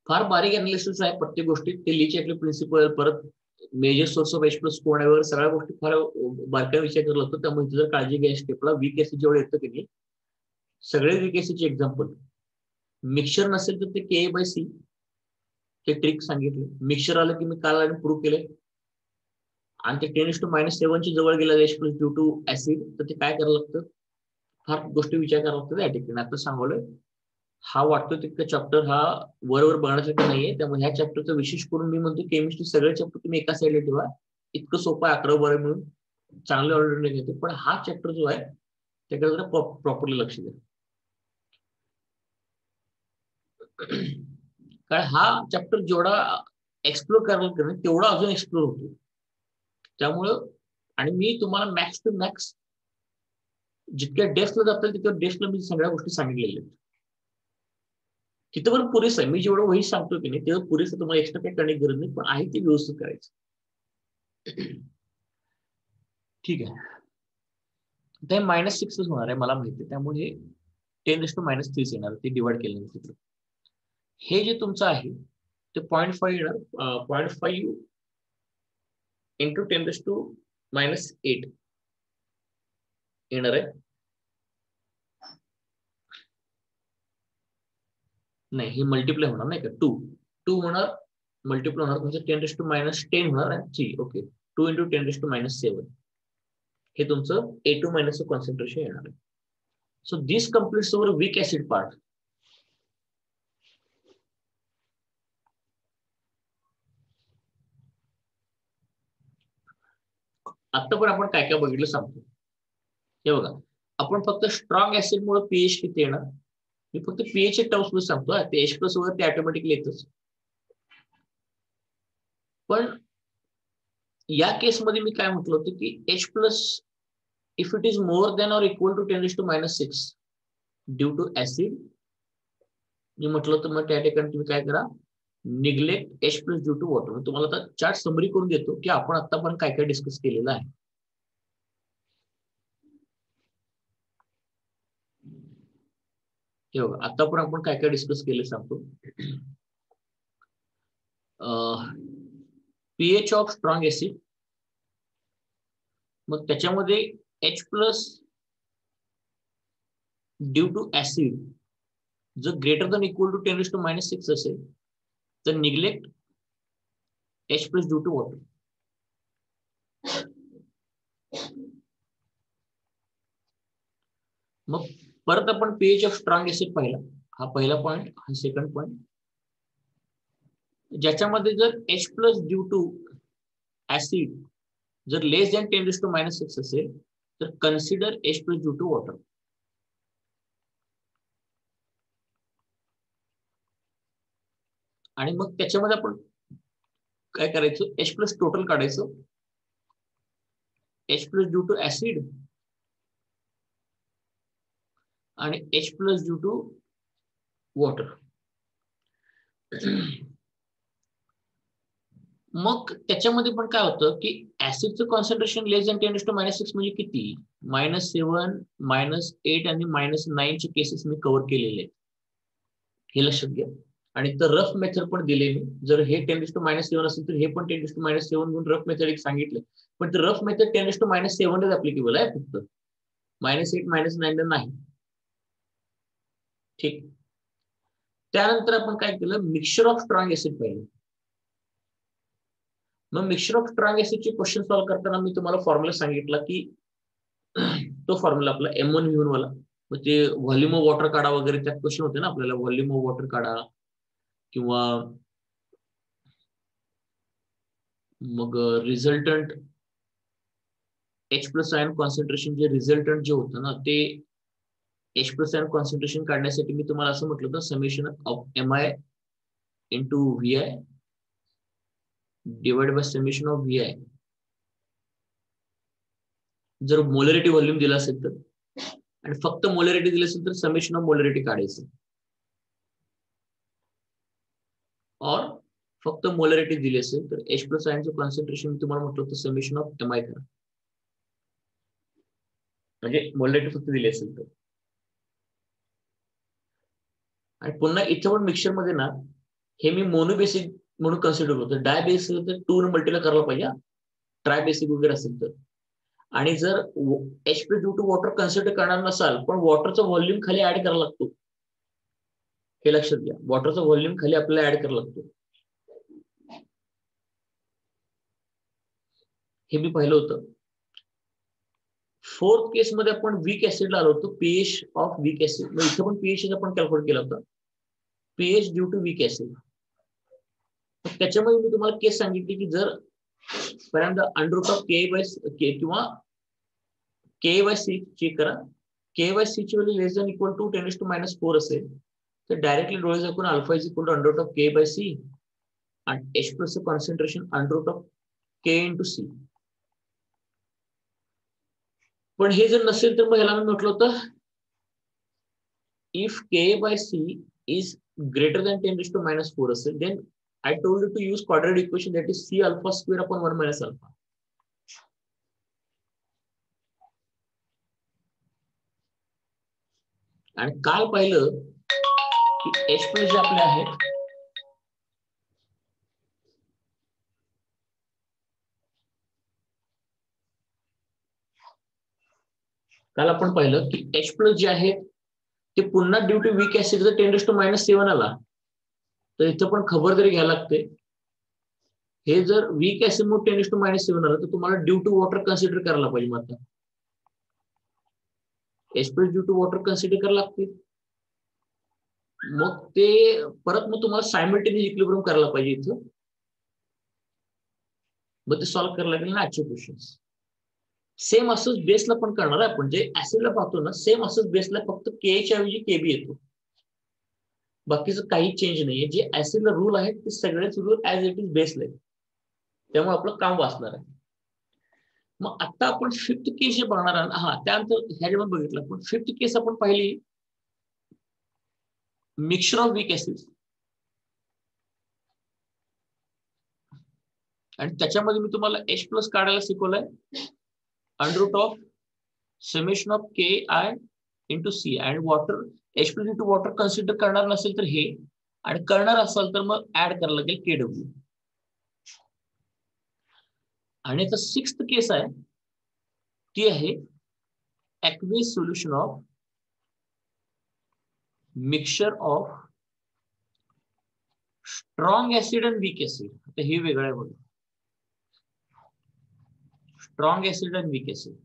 फार बारीक अनालिसिस आहे प्रत्येक गोष्टी. ते लीचे प्रिन्सिपल, परत major source of H plus कोण आहे वगैरे सगळ्या गोष्टी फार बारकाईने विचार करायला लागतो. त्यामुळे जर काळजी घ्यायची स्टेपला वीक ऍसिड जेवढे येतं की नाही, सगळे वीक ऍसिडचे एक्झाम्पल मिक्सचर नसेल तर ते Ka/C हे ट्रिक सांगितले. मिक्सचर आलं की मी काल आणि प्रूव्ह केले आणि ते 10⁻⁷ ची जवळ गेला H plus due to acid, तर ते काय करायला लागतं, फार गोष्टी विचार करायला लागतं. या ठिकाणी आता सांगवलंय. हा वाटतो तितका चॅप्टर हा वरवर बघण्यासाठी नाहीये, त्यामुळे ह्या चॅप्टरचं विशेष करून मी म्हणतो केमिस्ट्री सगळे चॅप्टर तुम्ही एका साईडला ठेवा. इतकं सोपं आहे 11-12 मिळून चांगले ऑर्डर घेतो, पण हा चॅप्टर जो आहे त्याकडे जरा प्रॉपरली लक्ष द्या. कारण हा चॅप्टर जेवढा एक्सप्लोर करायला तेवढा अजून एक्सप्लोर होतो. त्यामुळं आणि मी तुम्हाला मॅक्स टू मॅक्स जितक्या डेप्थला जातात तितक्या डेप्थला मी सगळ्या गोष्टी सांगितलेल्या आहेत. तिथं पण पुरेसं आहे. मी जेवढं वही सांगतो की नाही तेवढं पुरेसं, तुम्हाला एक्स्ट्रा काही करण्याची गरज नाही, पण आहे ते व्यवस्थित करायचं. ठीक आहे, ते -6 होणार आहे मला माहिती आहे, त्यामुळे 10⁻³ येणार, ते डिवाइड केल्यानंतर हे जे तुमचं आहे ते 0.5 येणार. 0.5 इंटू 10⁻⁸ येणार आहे. नाही, हे मल्टिप्लाय होणार नाही का, 2 होणार, मल्टिप्लाय होणार म्हणजे 10⁻⁻10 होणार आणि 3. ओके, 2 इंटू 10⁻⁷ हे तुमचं A2 मायनसचं कॉन्सन्ट्रेशन येणार आहे. So this completes our weak acid part. आता पण आपण काय काय बघितलं सांगतो. हे बघा, आपण फक्त स्ट्रॉंग ऍसिड मुळे पीएच किती येणार, मी फक्त पीएच टर्म्स मध्ये सांगतो. ते H प्लस वगैरे ते ऑटोमॅटिकली येतच. पण या केसमध्ये मी काय म्हटलं होतं की H plus if it is more than और equal to 10⁻⁶ due to acid, मी म्हटलं तर मग त्या ठिकाणी तुम्ही काय करा, neglect H plus due to water. तुम्हाला आता चार्ट समरी करून देतो की आपण आता पण काय काय डिस्कस केलेलं आहे. हे बघा आता पण आपण काय काय डिस्कस केले सांगतो. पीएच ऑफ स्ट्रॉंग ऍसिड, मग त्याच्यामध्ये H plus due to acid जर ग्रेटर दॅन इक्वल टू 10⁻⁶ असेल तर neglect H plus due to water. मग परत आपण पीएच ऑफ स्ट्रॉंग ऍसिड पाहिला. हा पहिला पॉइंट, हा सेकंड पॉइंट. ज्याच्यामध्ये जर H plus due to acid जर लेस दॅन 10⁻⁶ असेल तर consider H plus due to water. आणि मग त्याच्यामध्ये आपण काय करायचं, H प्लस टोटल काढायचं, H plus due to acid आणि H plus due to water. मग त्याच्यामध्ये पण काय होतं की ऍसिडचं कॉन्सन्ट्रेशन लेस दॅन 10⁻⁶ म्हणजे किती, -7, -8 आणि -9 चे केसेस मी कव्हर केलेले आहेत, हे लक्षात घ्या. आणि तर रफ मेथड पण दिले मी. जर हे 10⁻⁷ असेल तर हे पण 10⁻⁷ म्हणून रफ मेथड एक सांगितलं. पण ते रफ मेथड 10⁻⁷ ऍप्लिकेबल आहे फक्त, -8 -9 नाही. ठीक. त्यानंतर आपण काय केलं, मिक्सचर ऑफ स्ट्रॉंग ऍसिड पाहिलं. मग मिक्सचर ऑफ स्ट्रॉंग ऍसिडचे क्वेश्चन सॉल्व्ह करताना मी तुम्हाला फॉर्म्युला सांगितला की तो फॉर्म्युला आपला M1V1 वाला. मग ते व्हॉल्यूम ऑफ वॉटर काढा वगैरे त्यात क्वेश्चन होते ना आपल्याला, व्हॉल्यूम ऑफ वॉटर काढा किंवा मग resultant H plus ion concentration, जे रिझल्टंट जे होतं ना ते H प्लस आयन कॉन्सन्ट्रेशन काढण्यासाठी मी तुम्हाला असं म्हटलं होतं, summation of MI into VI divide by summation of VI. जर मोलॅरिटी व्हॉल्यूम दिला असेल तर, आणि फक्त मोलॅरिटी दिली असेल तर समेशन ऑफ मोलॅरिटी काढायचं, और फक्त मोलॅरिटी दिली असेल तर H प्लस आयनचं कॉन्सन्ट्रेशन तुम्हाला म्हटलं होतं समेशन ऑफ MI करा, म्हणजे मोलॅरिटी फक्त दिली असेल तर. आणि पुन्हा इथं पण मिक्सचर मध्ये ना हे मी मोनोबेसिक म्हणून कन्सिडर करतो. डाय बेसिक तर 2 ने मल्टिप्लाय करायला पाहिजे, ट्राय बेसिक वगैरे असेल तर. आणि जर H plus due to water consider करणार नसाल पण वॉटरचा व्हॉल्यूम खाली ऍड करायला लागतो, हे लक्षात घ्या. वॉटरचा व्हॉल्यूम खाली आपल्याला ऍड करायला लागतो, हे मी पाहिलं होतं. फोर्थ केस मध्ये आपण वीक ऍसिडला आलो होतो, पीएच ऑफ वीक ऍसिड. मग इथं पण पीएच आपण कॅल्क्युलेट केला होता, pH due to weak acid. त्याच्यामध्ये मी तुम्हाला केस सांगितली की जर पहिल्यांदा अंडर ऑफ के किंवा के/सी चेक करा, के/सी ची value less than equal to 10⁻⁴ असेल तर डायरेक्टली डोळे झाकून alpha is equal to under of के/सी आणि H plus concentration under of K into C. पण हे जर नसेल तर मग ह्याला मी म्हटलं होतं, इफ के/सी इज ग्रेटर दॅन 10⁻⁴ असेल then I told you to use quadratic equation, that is C alpha square upon 1 minus alpha. आणि काल पाहिलं की H प्लस जे आपले आहेत काल आपण पाहिलं की H प्लस जे आहे ते पुन्हा ड्यू टू वीक ऍसिड जर 10⁻⁷ आला तर इथं पण खबरदारी घ्यायला लागते. हे जर वीक ऍसिड मग 10⁻⁷ आलं तर तुम्हाला ड्यू टू वॉटर कन्सिडर करायला पाहिजे. मात्र H plus due to water consider करायला लागते. मग ते परत मग तुम्हाला सायमल्टेनियस इक्विलिब्रियम करायला पाहिजे इथं. मग ते सॉल्व्ह करायला लागेल ना आजचे क्वेश्चन्स. सेम असंच बेसला पण करणार आहे आपण, जे ऍसिडला पाहतो ना सेम असंच बेसला, फक्त के च्या ऐवजी केबी येतो, बाकीचं काही चेंज नाहीये. जे ऍसिडला रूल आहेत ते सगळेच रूल ऍज इट इज बेसला आहेत, त्यामुळे आपलं काम वाचणार आहे. मग आता आपण फिफ्थ केस जे बघणार आहे, हा त्यानंतर ह्या जेव्हा बघितलं आपण फिफ्थ केस आपण पाहिली मिक्सचर ऑफ वीक ऍसिड. आणि त्याच्यामध्ये मी तुम्हाला H प्लस काढायला शिकवलंय, under root of summation of K I into C, आणि वॉटर H+2 वॉटर कन्सिडर करणार नसेल तर हे, आणि करणार असेल तर मग ऍड करायला लागेल KW. आणि आता 6th केस आहे ती आहे aqueous solution of mixture of strong acid and weak acid. आता हे वेगळं आहे बघा. स्ट्रॉंग ऍसिड आणि वीक ऍसिड.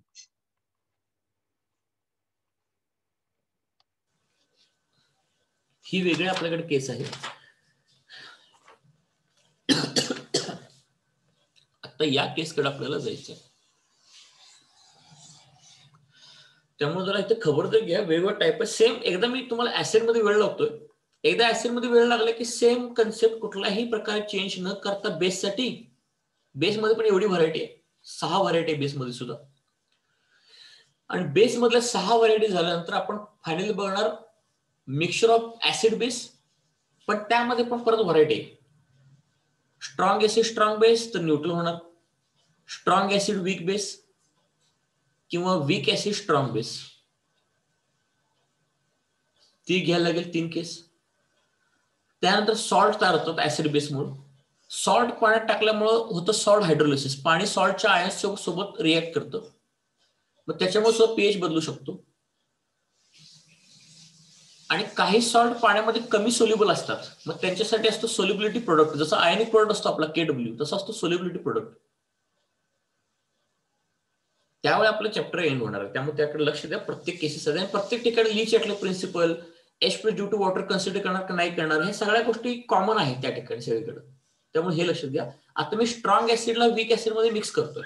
ही वेगळी आपल्याकडे केस आहे. आता या केसकडे आपल्याला जायचं. त्यामुळे जरा इथे खबरदारी घ्या, वेगवेगळ्या टाईप आहे. सेम एकदा मी तुम्हाला ऍसिड मध्ये वेळ लागतोय, एकदा ऍसिड मध्ये वेळ लागला की सेम कन्सेप्ट कुठल्याही प्रकारे चेंज न करता बेससाठी, बेसमध्ये पण एवढी व्हरायटी आहे, 6 व्हरायटी आहे बेसमध्ये सुद्धा. आणि बेस मधल्या 6 व्हरायटी झाल्यानंतर आपण फायनली बघणार मिक्सचर ऑफ ऍसिड बेस, पण त्यामध्ये पण परत व्हरायटी आहे. स्ट्रॉंग ऍसिड स्ट्रॉंग बेस तर न्यूट्रल होणार, स्ट्रॉंग ऍसिड वीक बेस किंवा वीक ऍसिड स्ट्रॉंग बेस, ती घ्यायला लागेल 3 केस. त्यानंतर सॉल्ट तयार होतात ऍसिड बेस म्हणून. सॉल्ट पाण्यात टाकल्यामुळे होतं सॉल्ट हायड्रोलिसिस, पाणी सॉल्टच्या आयन्स सोबत रिएक्ट करतं, मग त्याच्यामुळे पीएच बदलू शकतो. आणि काही सॉल्ट पाण्यामध्ये कमी सोल्युबल असतात, मग त्यांच्यासाठी असतो सोल्युबिलिटी प्रोडक्ट. जसं आयनिक प्रोडक्ट असतो आपला KW, तसा असतो सोल्युबिलिटी प्रोडक्ट. त्यावेळी आपलं चॅप्टर एंड होणार आहे, त्यामुळे त्याकडे लक्ष द्या प्रत्येक केसेस. आणि प्रत्येक ठिकाणी Le Chatelier principle, H+2 water consider करणार का नाही करणार, हे सगळ्या गोष्टी कॉमन आहेत त्या ठिकाणी सगळीकडे, त्यामुळे हे लक्षात घ्या. आता मी स्ट्रॉंग ऍसिडला वीक ऍसिड मध्ये मिक्स करतोय.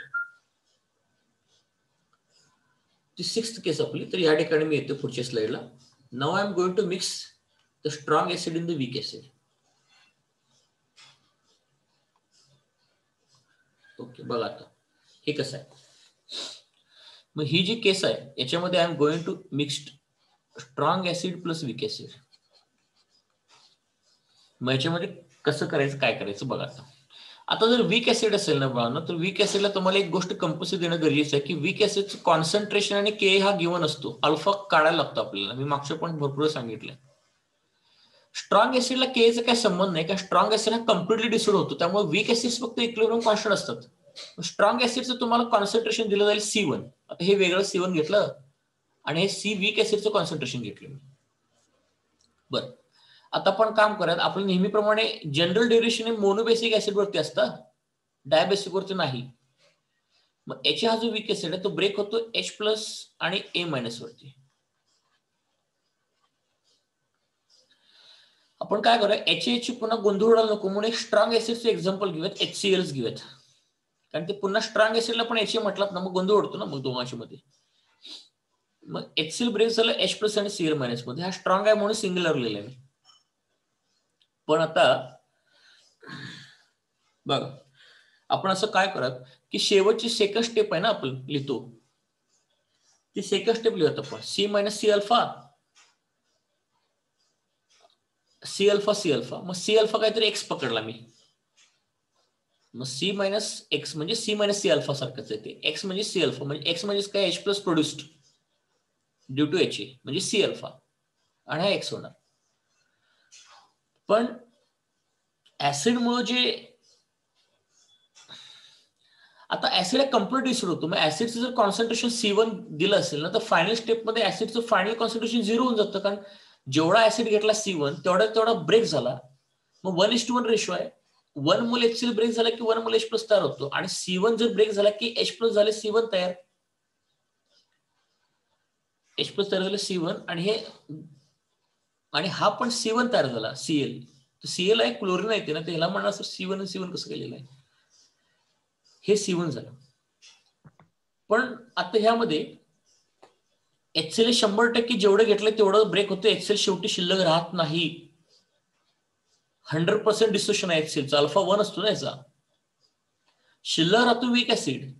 ती 6th केस आपली. तर या ठिकाणी मी येतो पुढच्या स्लाइडला. Now I am going to mix the strong acid in the weak acid. Okay, बघा आता हे कसं आहे. मग ही जी केस आहे याच्यामध्ये I am going to mix strong acid plus weak acid. मग याच्यामध्ये कसं करायचं, काय करायचं बघा आता. आता जर वीक ऍसिड असेल ना बाळांनो, तर वीक ऍसिडला तुम्हाला एक गोष्ट कंपल्सरी देणं गरजेचं आहे की वीक ऍसिडचं कॉन्सन्ट्रेशन आणि के हा गिवन असतो, अल्फा काढायला लागतो आपल्याला. मी मागच्या पण भरपूर सांगितलंय. स्ट्रॉंग ऍसिडला केचा काय संबंध नाही, कारण स्ट्रॉंग ऍसिड हा कम्प्लिटली डिसोड होतो, त्यामुळे वीक ऍसिड फक्त इक्विलिब्रियम कॉन्स्टंट असतात. स्ट्रॉंग ऍसिडचं तुम्हाला कॉन्सन्ट्रेशन दिलं जाईल C1. आता हे वेगळं C1 घेतलं आणि हे C वीक ऍसिडचं कॉन्सन्ट्रेशन घेतलं. बरं, आता आपण काम करायचं, आपलं नेहमीप्रमाणे जनरल ड्युरेशन हे मोनोबेसिक ऍसिड वरती असतं, डायबेसिक वरती नाही. मग H हा जो वीक ऍसिड आहे तो ब्रेक होतो H+ आणि A- वरती. आपण काय करूया, HH पुन्हा गोंधळ उडायला नको म्हणून एक स्ट्रॉंग ऍसिडचं एक्झाम्पल घेऊयात, HCl घेऊयात. कारण ते पुन्हा स्ट्रॉंग ऍसिडला पण H म्हटलात ना, मग गोंधळ उडतो ना मग दोघांच्या मध्ये. मग HCl ब्रेक झालं H+ आणि Cl- मध्ये. हा स्ट्रॉंग आहे म्हणून सिंगलर लिहिलंय मी. पण आता बघा, आपण असं काय करत की शेवटची सेकंड स्टेप आहे ना आपण लिहितो, ती सेकंड स्टेप लिहत आपण C- C alpha, C alpha C alpha. मग C अल्फा काहीतरी X पकडला मी, मग C- X म्हणजे C- C अल्फा सारखंच आहे ते. X म्हणजे C अल्फा, म्हणजे X म्हणजे काय, H+ produced due to H म्हणजे C अल्फा, आणि हा X होणार. पण ऍसिड मुळे जे आता ऍसिड कम्प्लीट डिसोड होतो, मग ऍसिडचं जर कॉन्सन्ट्रेशन C1 दिलं असेल ना, तर फायनल स्टेपमध्ये ऍसिडचं फायनल कॉन्सन्ट्रेशन 0 होऊन जातं, कारण जेवढा ऍसिड घेतला C1 तेवढा ब्रेक झाला. मग 1:1 रेशो आहे. 1 मोल HCl ब्रेक झाला की 1 मोल H+ तयार होतो, आणि C1 जर ब्रेक झाला की H+ झाले C1 तयार, H+ तयार झाले C1, आणि हे आणि हा पण C1 तयार झाला Cl. Cl आहे क्लोरीन आहे ना, त्याला म्हणा असं C1 आणि C1 कसं केलेलं आहे, हे C1 झालं. पण आता ह्यामध्ये HCl 100% जेवढं घेतलं तेवढं ब्रेक होतं, HCl शेवटी शिल्लक राहत नाही. 100% डिसोशन आहे HCl चा, अल्फा 1 असतो ना याचा, शिल्लक राहतो वीक ऍसिड.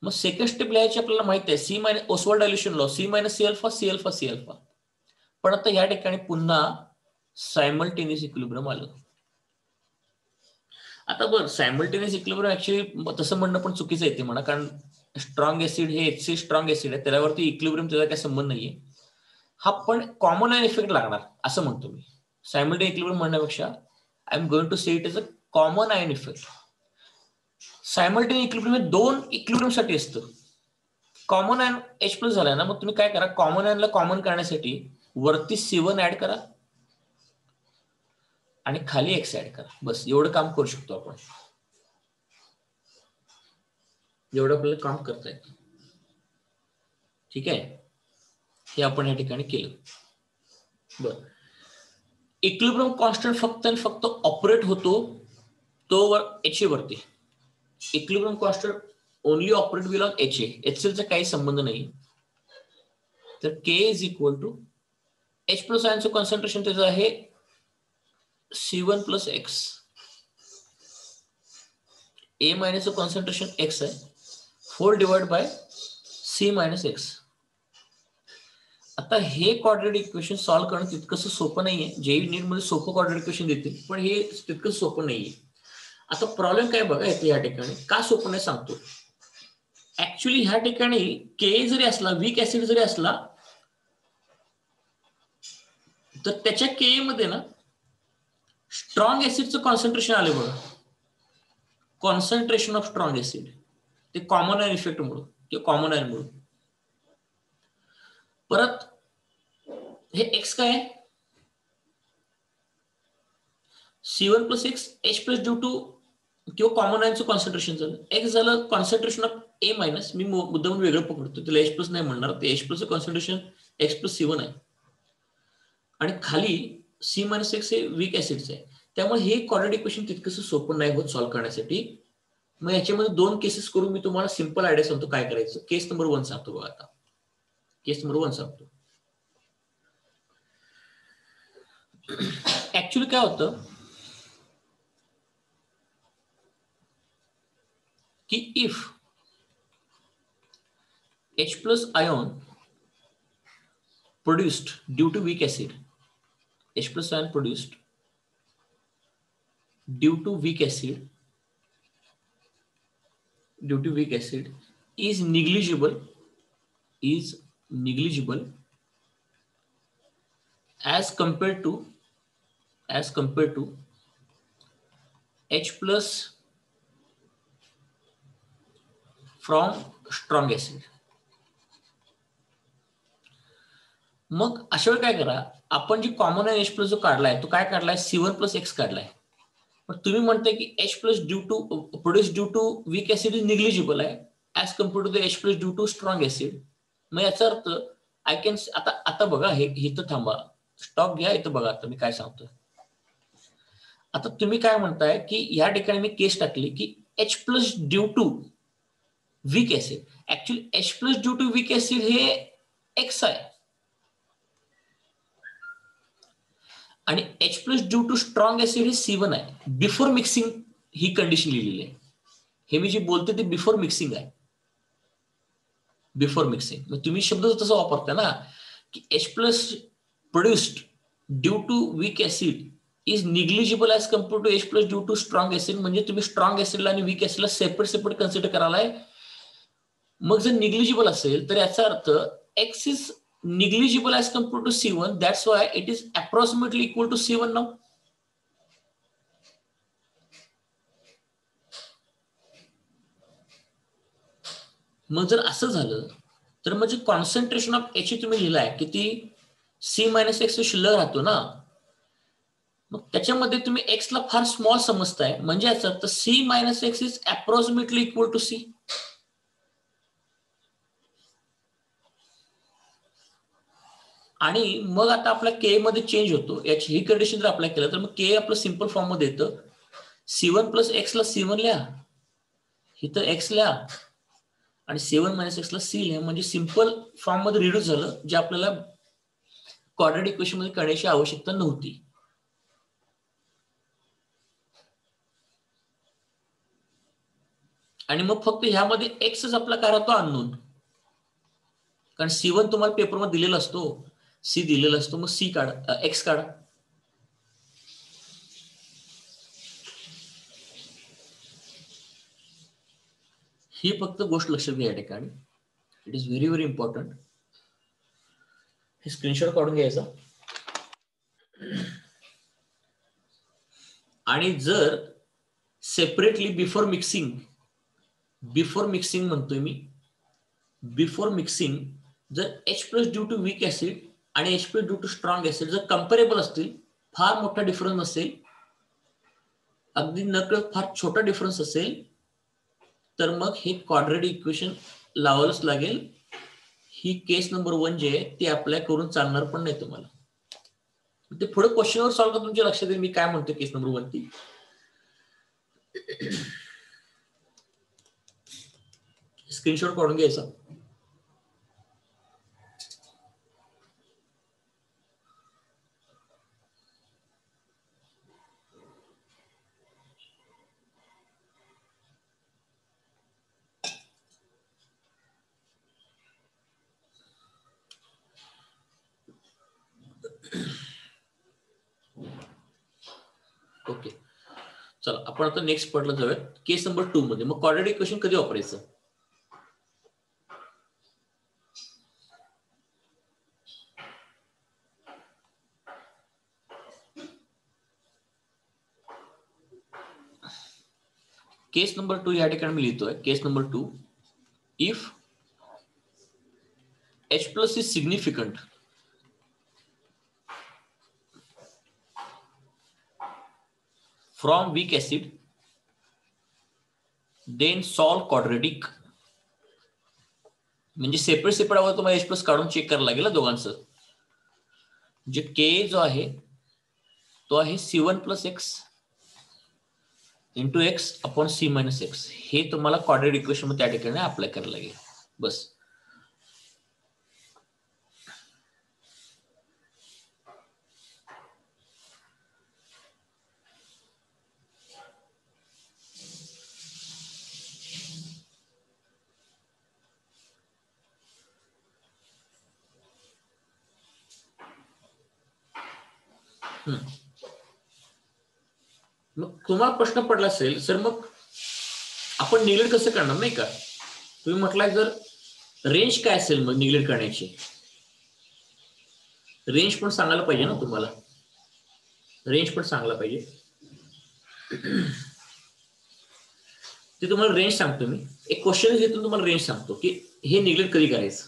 मग सेकंड स्टेप लिहायची आपल्याला माहिती आहे, C- Oswald dilution law, C- C alpha C alpha C alpha. पण आता या ठिकाणी पुन्हा सायमल्टेनियस इक्विलिब्रियम आलं. आता बरं, सायमल्टेनियस इक्विलिब्रियम ऍक्च्युअली तसं म्हणणं पण चुकीचं येते म्हणा, कारण स्ट्रॉंग ऍसिड हे HC स्ट्रॉंग ऍसिड आहे, त्याच्यावरती इक्विलिब्रियम त्याचा काही संबंध नाहीये. हा पण कॉमन आयन इफेक्ट लागणार असं म्हणतो मी. सायमल्टेनियस इक्विलिब्रियम म्हणण्यापेक्षा I am going to say it is a common ion effect. Simultaneous equilibrium दोन इक्विलिब्रियम साठी असतं. कॉमन आयन H प्लस झालाय ना, मग तुम्ही काय करा, कॉमन आयनला कॉमन करण्यासाठी वरती C1 ऍड करा आणि खाली X ऍड करा. बस एवढं काम करू शकतो आपण, एवढं आपल्याला काम करता येतं. ठीक आहे, हे आपण या ठिकाणी केलं. बर, इक्विलिब्रियम कॉन्स्टंट फक्त आणि फक्त ऑपरेट होतो तो HA वरती. Equilibrium constant only operate will on HA. HCl चा काही संबंध नाही. तर K is equal to H plus आयनचं कॉन्सन्ट्रेशन त्याचं आहे C1 प्लस X. A मायनसचं कॉन्सन्ट्रेशन X आहे, 4 divide by C minus X. आता हे क्वाड्रेटिक इक्वेशन सॉल्व्ह करणं तितकंसं सोपं नाहीये. जेईई नीट मध्ये सोपं क्वाड्रेटिक इक्वेशन देतील, पण हे तितकं सोपं नाहीये. आता प्रॉब्लेम काय बघा येते या ठिकाणी, का सोपं नाही सांगतो. ऍक्च्युली ह्या ठिकाणी के जरी असला, वीक ऍसिड जरी असला, तर त्याच्या के मध्ये ना स्ट्रॉंग ऍसिडचं कॉन्सन्ट्रेशन आले बघा. कॉन्सन्ट्रेशन ऑफ स्ट्रॉंग ऍसिड, ते कॉमन आयन इफेक्ट मुळे किंवा कॉमन आयन मुळे. परत हे एक्स काय आहे, C1 plus X H plus due to किंवा कॉमन आयनचं कॉन्सन्ट्रेशन झालं. X झालं कॉन्सन्ट्रेशन ऑफ A मायनस, मी मुद्दाम वेगळं पकडतो, त्याला H प्लस नाही म्हणणार, ते H plus concentration X plus C1 आहे. आणि खाली C मायनस X हे वीक ऍसिडचं आहे. त्यामुळे हे क्वाड्रेटिक इक्वेशन तितकंसं सोपं नाही होत सॉल्व्ह करण्यासाठी. मग याच्यामध्ये दोन केसेस करून मी तुम्हाला सिंपल आयडिया सांगतो काय करायचं. केस नंबर 1 सांगतो बघा. आता केस नंबर 1 सांगतो. ऍक्च्युली काय होतं की if H plus ion produced due to weak acid, H plus ion produced due to weak acid is negligible as compared to H plus from strong acid. मग अशा वेळी काय करा, आपण जी कॉमन आयन H प्लस जो काढलाय तो काय काढलाय, C1 प्लस X काढलाय. पण तुम्ही म्हणताय की H plus due to produce due to weak acid is negligible आहे as compared to the H plus due to strong acid. मग याचा अर्थ आय कॅन आता बघा, हे इथं थांबा, स्टॉप घ्या, इथं बघा आता मी काय सांगतोय. आता तुम्ही काय म्हणताय की या ठिकाणी मी केस टाकली की H plus due to weak acid. Actually H plus due to weak acid हे X आहे आणि H plus due to strong acid हे C1 आहे. बिफोर मिक्सिंग ही कंडिशन लिहिलेली आहे. हे मी जे बोलते ते बिफोर मिक्सिंग आहे. बिफोर मिक्सिंग मग तुम्ही शब्द तसा वापरता ना की H plus produced due to weak acid is negligible as compared to H plus due to strong acid. म्हणजे तुम्ही स्ट्रॉंग ऍसिडला आणि वीक ऍसिडला सेपरेट कन्सिडर करायलाय. मग जर निग्लिजिबल असेल तर याचा अर्थ X is negligible as compared to C1. That's why it is approximately equal to C1 now. मग जर असं झालं तर म्हणजे कॉन्सन्ट्रेशन ऑफ H तुम्ही लिहिलाय की ती C मायनस X शिल्लक राहतो ना, मग त्याच्यामध्ये तुम्ही X ला फार स्मॉल समजताय. म्हणजे याचा अर्थ C minus X is approximately equal to C. आणि मग आता आपल्या के मध्ये चेंज होतो. याची ही कंडिशन जर अप्लाय केलं तर मग के आपलं सिंपल फॉर्म मध्ये येतं. C1 प्लस X ला C1 लिहा, इथं X लिहा आणि C1 मायनस X ला C लिहा. म्हणजे सिंपल फॉर्म मध्ये रिड्यूस झालं, जे आपल्याला क्वाड्रेटिक इक्वेशन मध्ये करण्याची आवश्यकता नव्हती. आणि मग फक्त ह्यामध्ये Xच आपला काय राहतो अननोन, कारण C1 तुम्हाला पेपरमध्ये दिलेला असतो, C दिलेला असतो. मग C काढा, X काढा. ही फक्त गोष्ट लक्षात घ्या या ठिकाणी. It is very very important. हे स्क्रीनशॉट काढून घ्यायचा. आणि जर सेपरेटली बिफोर मिक्सिंग म्हणतोय मी, बिफोर मिक्सिंग जर H plus due to weak acid आणि H plus due to strong acid जर कंपेरेबल असतील, फार मोठा डिफरन्स नसेल, अगदी नकळत फार छोटा डिफरन्स असेल, तर मग हे क्वाड्रॅटिक इक्वेशन लावायलाच लागेल. ही केस नंबर 1 जी आहे ती अप्लाय करून चालणार पण नाही तुम्हाला. ते पुढे क्वेश्चनवर सॉल्व्ह करून तुमच्या लक्षात येईल मी काय म्हणतो केस नंबर 1 ती. स्क्रीनशॉट काढून घ्यायचा. ओके, चला आपण आता नेक्स्ट पार्टला जाऊया, केस नंबर 2 मध्ये. मग क्वाड्रॅटिक इक्वेशन कधी वापरायचं? केस नंबर 2 या ठिकाणी मी लिहितोय. Case number 2, if H plus is significant from weak acid then solve quadratic. म्हणजे सेपरेट हवं तुम्हाला H प्लस काढून चेक करायला लागेल दोघांचं. जे के जो आहे तो आहे C1 plus x into x upon C minus x. हे तुम्हाला क्वाड्रॅटिक इक्वेशन मध्ये त्या ठिकाणी अप्लाय करायला लागेल. बस. मग तुम्हाला प्रश्न पडला असेल सर मग आपण निग्लेक्ट कसं करणार, नाही का? तुम्ही म्हटलाय जर रेंज काय असेल मग निग्लेक्ट करण्याची, रेंज पण सांगायला पाहिजे ना तुम्हाला. रेंज पण सांगायला पाहिजे. ते तुम्हाला रेंज सांगतो मी. एक क्वेश्चन घेतो तुम्हाला रेंज सांगतो की हे निग्लेक्ट कधी करायचं,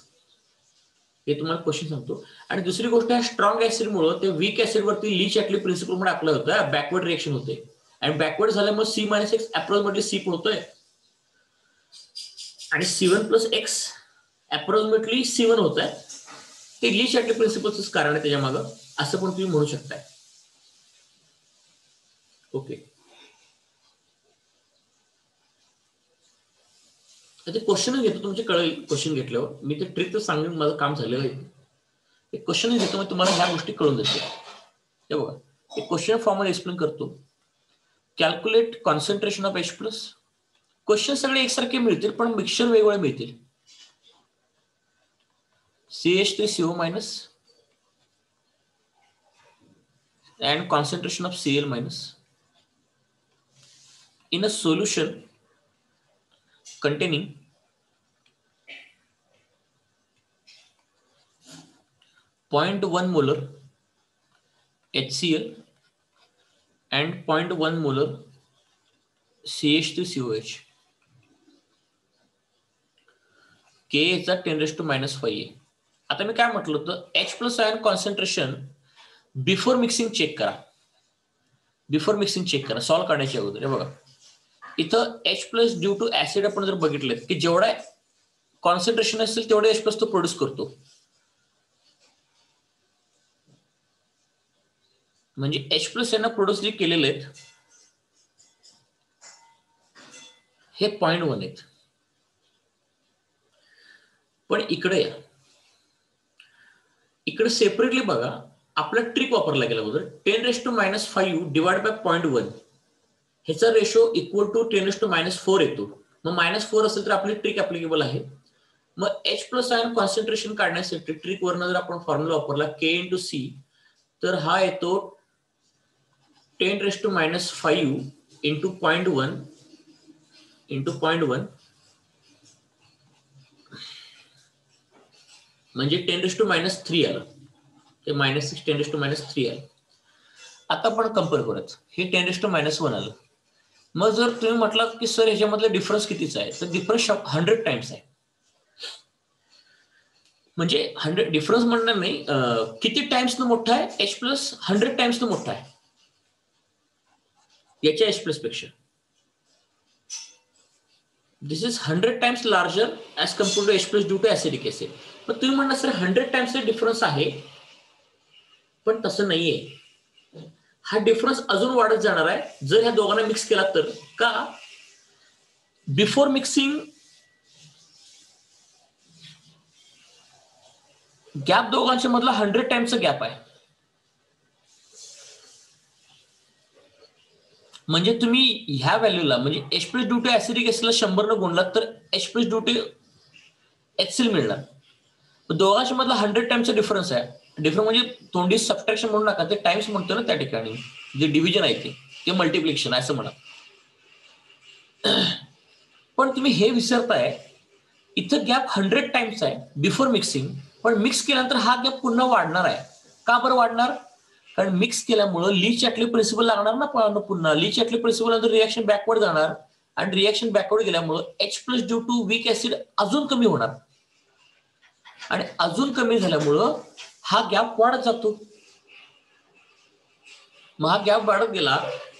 हे तुम्हाला क्वेश्चन सांगतो. आणि दुसरी गोष्ट आहे, स्ट्रॉंग ऍसिड मुळे ते वीक ऍसिड वरती लीच ऍटली प्रिन्सिपल मध्ये अप्लाय होतं, बॅकवर्ड रिएक्शन होते. आणि बॅकवर्ड झाल्यामुळे C minus x approximately C पण होतोय आणि C1 plus x approximately C1 होत आहे. ते लीच ऍटली प्रिन्सिपलच कारण आहे त्याच्या मागं, असं पण तुम्ही म्हणू शकताय. ओके, ते क्वेश्चन घेतो तुमचे कळेल. क्वेश्चन घेतल्यावर मी ते ट्रिक तर सांगून माझं काम झालेलं आहे. एक क्वेश्चन घेतो मी तुम्हाला ह्या गोष्टी कळून देतो. हे बघा, एक क्वेश्चन फॉर्म मध्ये एक्सप्लेन करतो. Calculate concentration of H plus. Question सगळे एकसारखे मिळतील पण मिक्सचर वेगवेगळे मिळतील. CH3CO minus and concentration of Cl minus in a solution containing 0.1 molar HCl and 0.1 molar CH3COH. K is 10⁻⁵. आता मी काय म्हटलं होतं, H plus ion concentration before mixing check करा. बिफोर मिक्सिंग चेक करा सॉल्व करण्याच्या अगोदर. बघा इथं H plus due to acid आपण जर बघितलं की जेवढा कॉन्सन्ट्रेशन असेल तेवढे H प्लस तो प्रोड्यूस करतो. म्हणजे H प्लस यांना प्रोड्यूस जे केलेले आहेत हे 0.1 आहेत. पण इकडे सेपरेटली बघा, आपला ट्रिक वापरला गेला अगोदर 10⁻⁵ डिवाइड बाय 0.1. ह्याचा रेशो इक्वल टू 10⁻⁴ येतो. मग -4 असेल तर आपली ट्रिक ऍप्लिकेबल आहे. मग H प्लस आयन कॉन्सन्ट्रेशन काढण्यासाठी ट्रिक वरनं जर आपण फॉर्म्युला वापरला K इंटू C, तर हा येतो 10⁻⁵ इंटू 0.1 इंटू 0.1 म्हणजे 10⁻³ आला. ते -6 10⁻³ आहे. आता आपण कम्पेअर करूयात. हे 10⁻⁻1 आलं. मग जर तुम्ही म्हटलात की सर ह्याच्यामधला डिफरन्स कितीचा आहे, तर डिफरन्स 100 टाइम्स आहे. म्हणजे 100 डिफरन्स म्हणणार नाही, किती टाइम्स न मोठा आहे, H+100 टाइम्स न मोठा आहे याच्या H+ पेक्षा. This is 100 times larger as compared to H+ due to acidic acid. पण तुम्ही म्हणणार सर 100 टाइम्सचा डिफरन्स आहे, पण तसं नाहीये. हा डिफरन्स अजून वाढत जाणार आहे जर ह्या दोघांना मिक्स केला तर. का? बिफोर मिक्सिंग गॅप दोघांच्या मधला 100 टाइम्सचा गॅप आहे. म्हणजे तुम्ही ह्या व्हॅल्यूला म्हणजे H+ ड्यू टू ऍसिडिक ऍसिडला 100 न गुणलात तर H+ ड्यू टू HCl मिळणार. दोघांच्या मधला 100 टाइम्सचा डिफरन्स आहे. डिफरन्स म्हणजे तोंडी सबट्रॅक्शन म्हणू नका, ते टाइम्स म्हणतो ना त्या ठिकाणी. जे डिव्हिजन आहे ते मल्टिप्लिकेशन असं म्हणा. पण तुम्ही हे विसरताय, इथं गॅप 100 टाइम्स आहे बिफोर मिक्सिंग, पण मिक्स केल्यानंतर हा गॅप पुन्हा वाढणार आहे. का बरं वाढणार? कारण मिक्स केल्यामुळं ली-चॅटली प्रिन्सिपल लागणार ना पुन्हा. ली-चॅटली प्रिन्सिपल नंतर रिएक्शन बॅकवर्ड जाणार आणि रिएक्शन बॅकवर्ड गेल्यामुळं H+ due to weak acid अजून कमी होणार आणि अजून कमी झाल्यामुळं हा गॅप वाढत जातो. मग हा गॅप वाढत गेला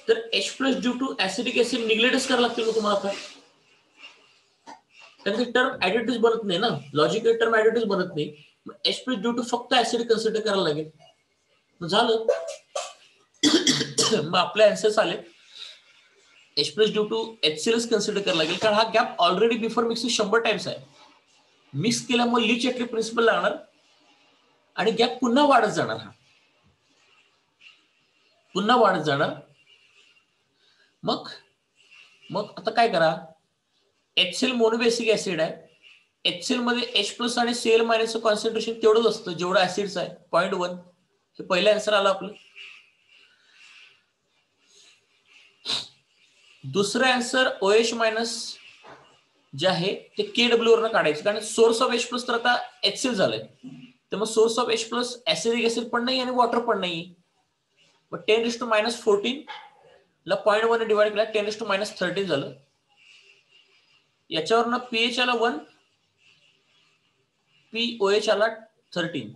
तर H+ due to acidic acid निग्लेक्टच करायला लागतील तुम्हाला. आता कारण टर्म ऍडिटिव्ह बनत नाही ना, लॉजिकल टर्म ऍडिटिव्ह बनत नाही. H+ ड्यू टू फक्त ऍसिड कन्सिडर करायला लागेल. झालं. मग आपले आन्सर्स आले. H+ due to HCl consider करायला लागेल, कारण हा gap already before mixing 100 times आहे. मिक्स केल्यामुळे ली-चॅटली प्रिन्सिपल लागणार आणि गॅप पुन्हा वाढत जाणार. हा पुन्हा वाढत जाणार. मग आता काय करा, HCl मोनोबेसिक ऍसिड आहे. HCl मध्ये H+ आणि Cl- कॉन्सन्ट्रेशन तेवढंच असतं जेवढं ऍसिडचं आहे, 0.1. हे पहिलं आन्सर आलं आपलं. दुसरं आन्सर OH- जे आहे ते KW वरनं काढायचं, कारण सोर्स ऑफ H+ तर आता HCl झालंय. तर मग source of H+ acidic acid पण नाही आणि वॉटर पण नाही. मग 10⁻14 ला 0.1 डिवाइड केला 10⁻13 झालं. याच्यावरनं pH आला 1, POH आला 13.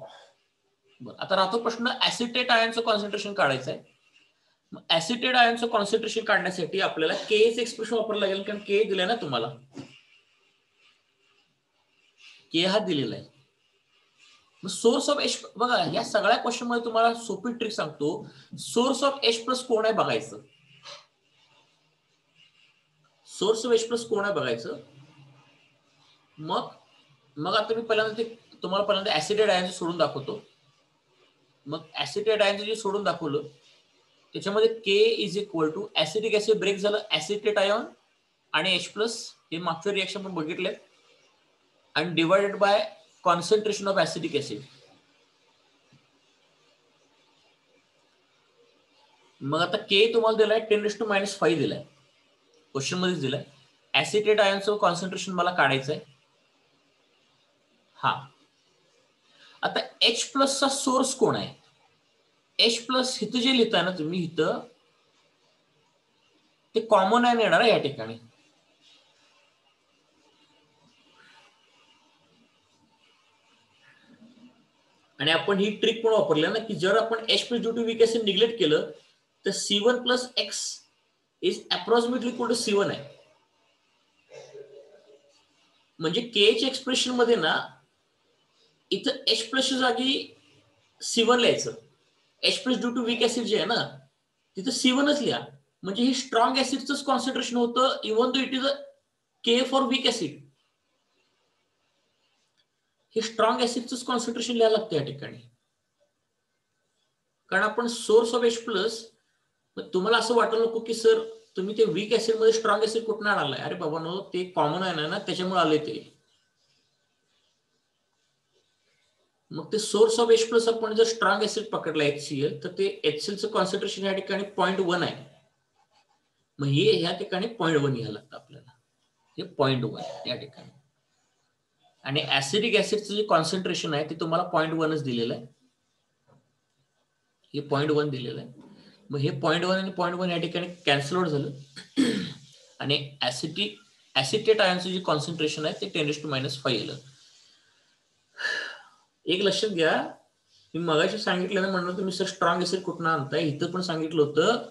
आता राहतो प्रश्न ऍसिटेट आयनचं कॉन्सन्ट्रेशन काढायचं आहे. मग ऍसिटेट आयनचं कॉन्सन्ट्रेशन काढण्यासाठी आपल्याला Kच एक्सप्रेशन वापरावं लागेल, कारण K दिलंय ना तुम्हाला. K हा दिलेला आहे. मग सोर्स ऑफ H बघा, या सगळ्या क्वेश्चन मध्ये तुम्हाला सोपी ट्रिक सांगतो. सोर्स ऑफ H+ कोण आहे बघायचं. सोर्स ऑफ H+ कोण आहे बघायचं. मग आता मी पहिल्यांदा तुम्हाला ऍसिटेट आयन सोडून दाखवतो. मग ऍसिटेट आयन जे सोडून दाखवलं त्याच्यामध्ये K is equal to acidic acid break झालं, ऍसिटेट आयन आणि H+ हे मागचं रिएक्शन पण बघितले, आणि divided by concentration of acetic acid. मग आता K तुम्हाला दिलाय 10⁻5 दिलाय, क्वेश्चन मध्येच दिलाय. ऍसिटेट आयनचं कॉन्सन्ट्रेशन मला काढायचं आहे. हा, आता H+ चा सोर्स कोण आहे. H+ इथं जे लिहिताय ना तुम्ही, इथं ते कॉमन आयन येणार आहे या ठिकाणी. आणि आपण ही ट्रिक पण वापरली ना, की जर आपण H+ due to weak acid neglect केलं तर C1 + X is approximately equal to C1 आहे. म्हणजे Kच्या एक्सप्रेशन मध्ये ना इथं H+ जागी C1 लिहायचं. H+ due to weak acid जे आहे ना तिथं C1च लिहा. म्हणजे हे स्ट्रॉंग ऍसिडच कॉन्सन्ट्रेशन होतं, even though it is a K for weak acid. हे स्ट्रॉंग ऍसिडच कॉन्सन्ट्रेशन लिहायला लागतं या ठिकाणी, कारण आपण सोर्स ऑफ H+. तुम्हाला असं वाटलं नको की सर तुम्ही ते वीक ऍसिड मध्ये स्ट्रॉंग ऍसिड कुठून आणलाय. अरे बाबा नो, ते कॉमन आहे ना त्याच्यामुळे आले ते. मग ते सोर्स ऑफ H+ आपण जर स्ट्रॉंग ऍसिड पकडला HCl, तर ते HClचं कॉन्सन्ट्रेशन या ठिकाणी 0.1 आहे. मग हे ह्या ठिकाणी 0.1 घ्यायला लागतं आपल्याला. हे 0.1 या ठिकाणी. आणि ऍसिडिक ऍसिडचं जे कॉन्सन्ट्रेशन आहे ते तुम्हाला 0.1च दिलेलं आहे. हे 0.1 दिलेलं आहे. मग हे 0.1 आणि 0.1 या ठिकाणी कॅन्सल आउट झालं आणि ऍसिटेट आयनचं जे कॉन्सन्ट्रेशन आहे ते 10⁻⁵ येईल. एक लक्षात घ्या, मी मगाशी सांगितलं ना, म्हणलं तुम्ही सर स्ट्रॉंग ऍसिड कुठून आणताय, इथं पण सांगितलं होतं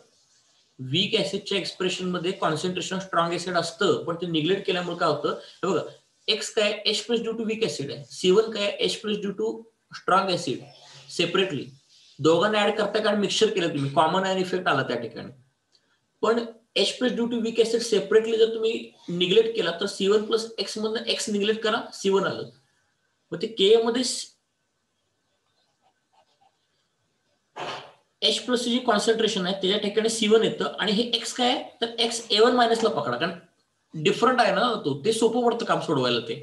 वीक ऍसिडच्या एक्सप्रेशन मध्ये कॉन्सन्ट्रेशन स्ट्रॉंग ऍसिड असतं, पण ते निग्लेक्ट केल्यामुळे काय होतं, हे बघा एक्स काय H plus due to weak acid आहे, C1 काय H plus due to strong acid separately, दोघांना ऍड करता कारण मिक्सचर केलं तुम्ही, कॉमन आयन इफेक्ट आला त्या ठिकाणी. पण H plus due to weak acid separately जर तुम्ही निग्लेक्ट केला तर C1 प्लस एक्स मधनं एक्स निग्लेक्ट करा, C1 आलं. मग ते के मध्ये H प्लस जी कॉन्सन्ट्रेशन आहे त्याच्या ठिकाणी C1 येतं आणि हे एक्स काय आहे तर एक्स A1 मायनसला पकडा, कारण डिफरंट आहे ना तो, ते सोपं पडतं काम सोडवायला ते.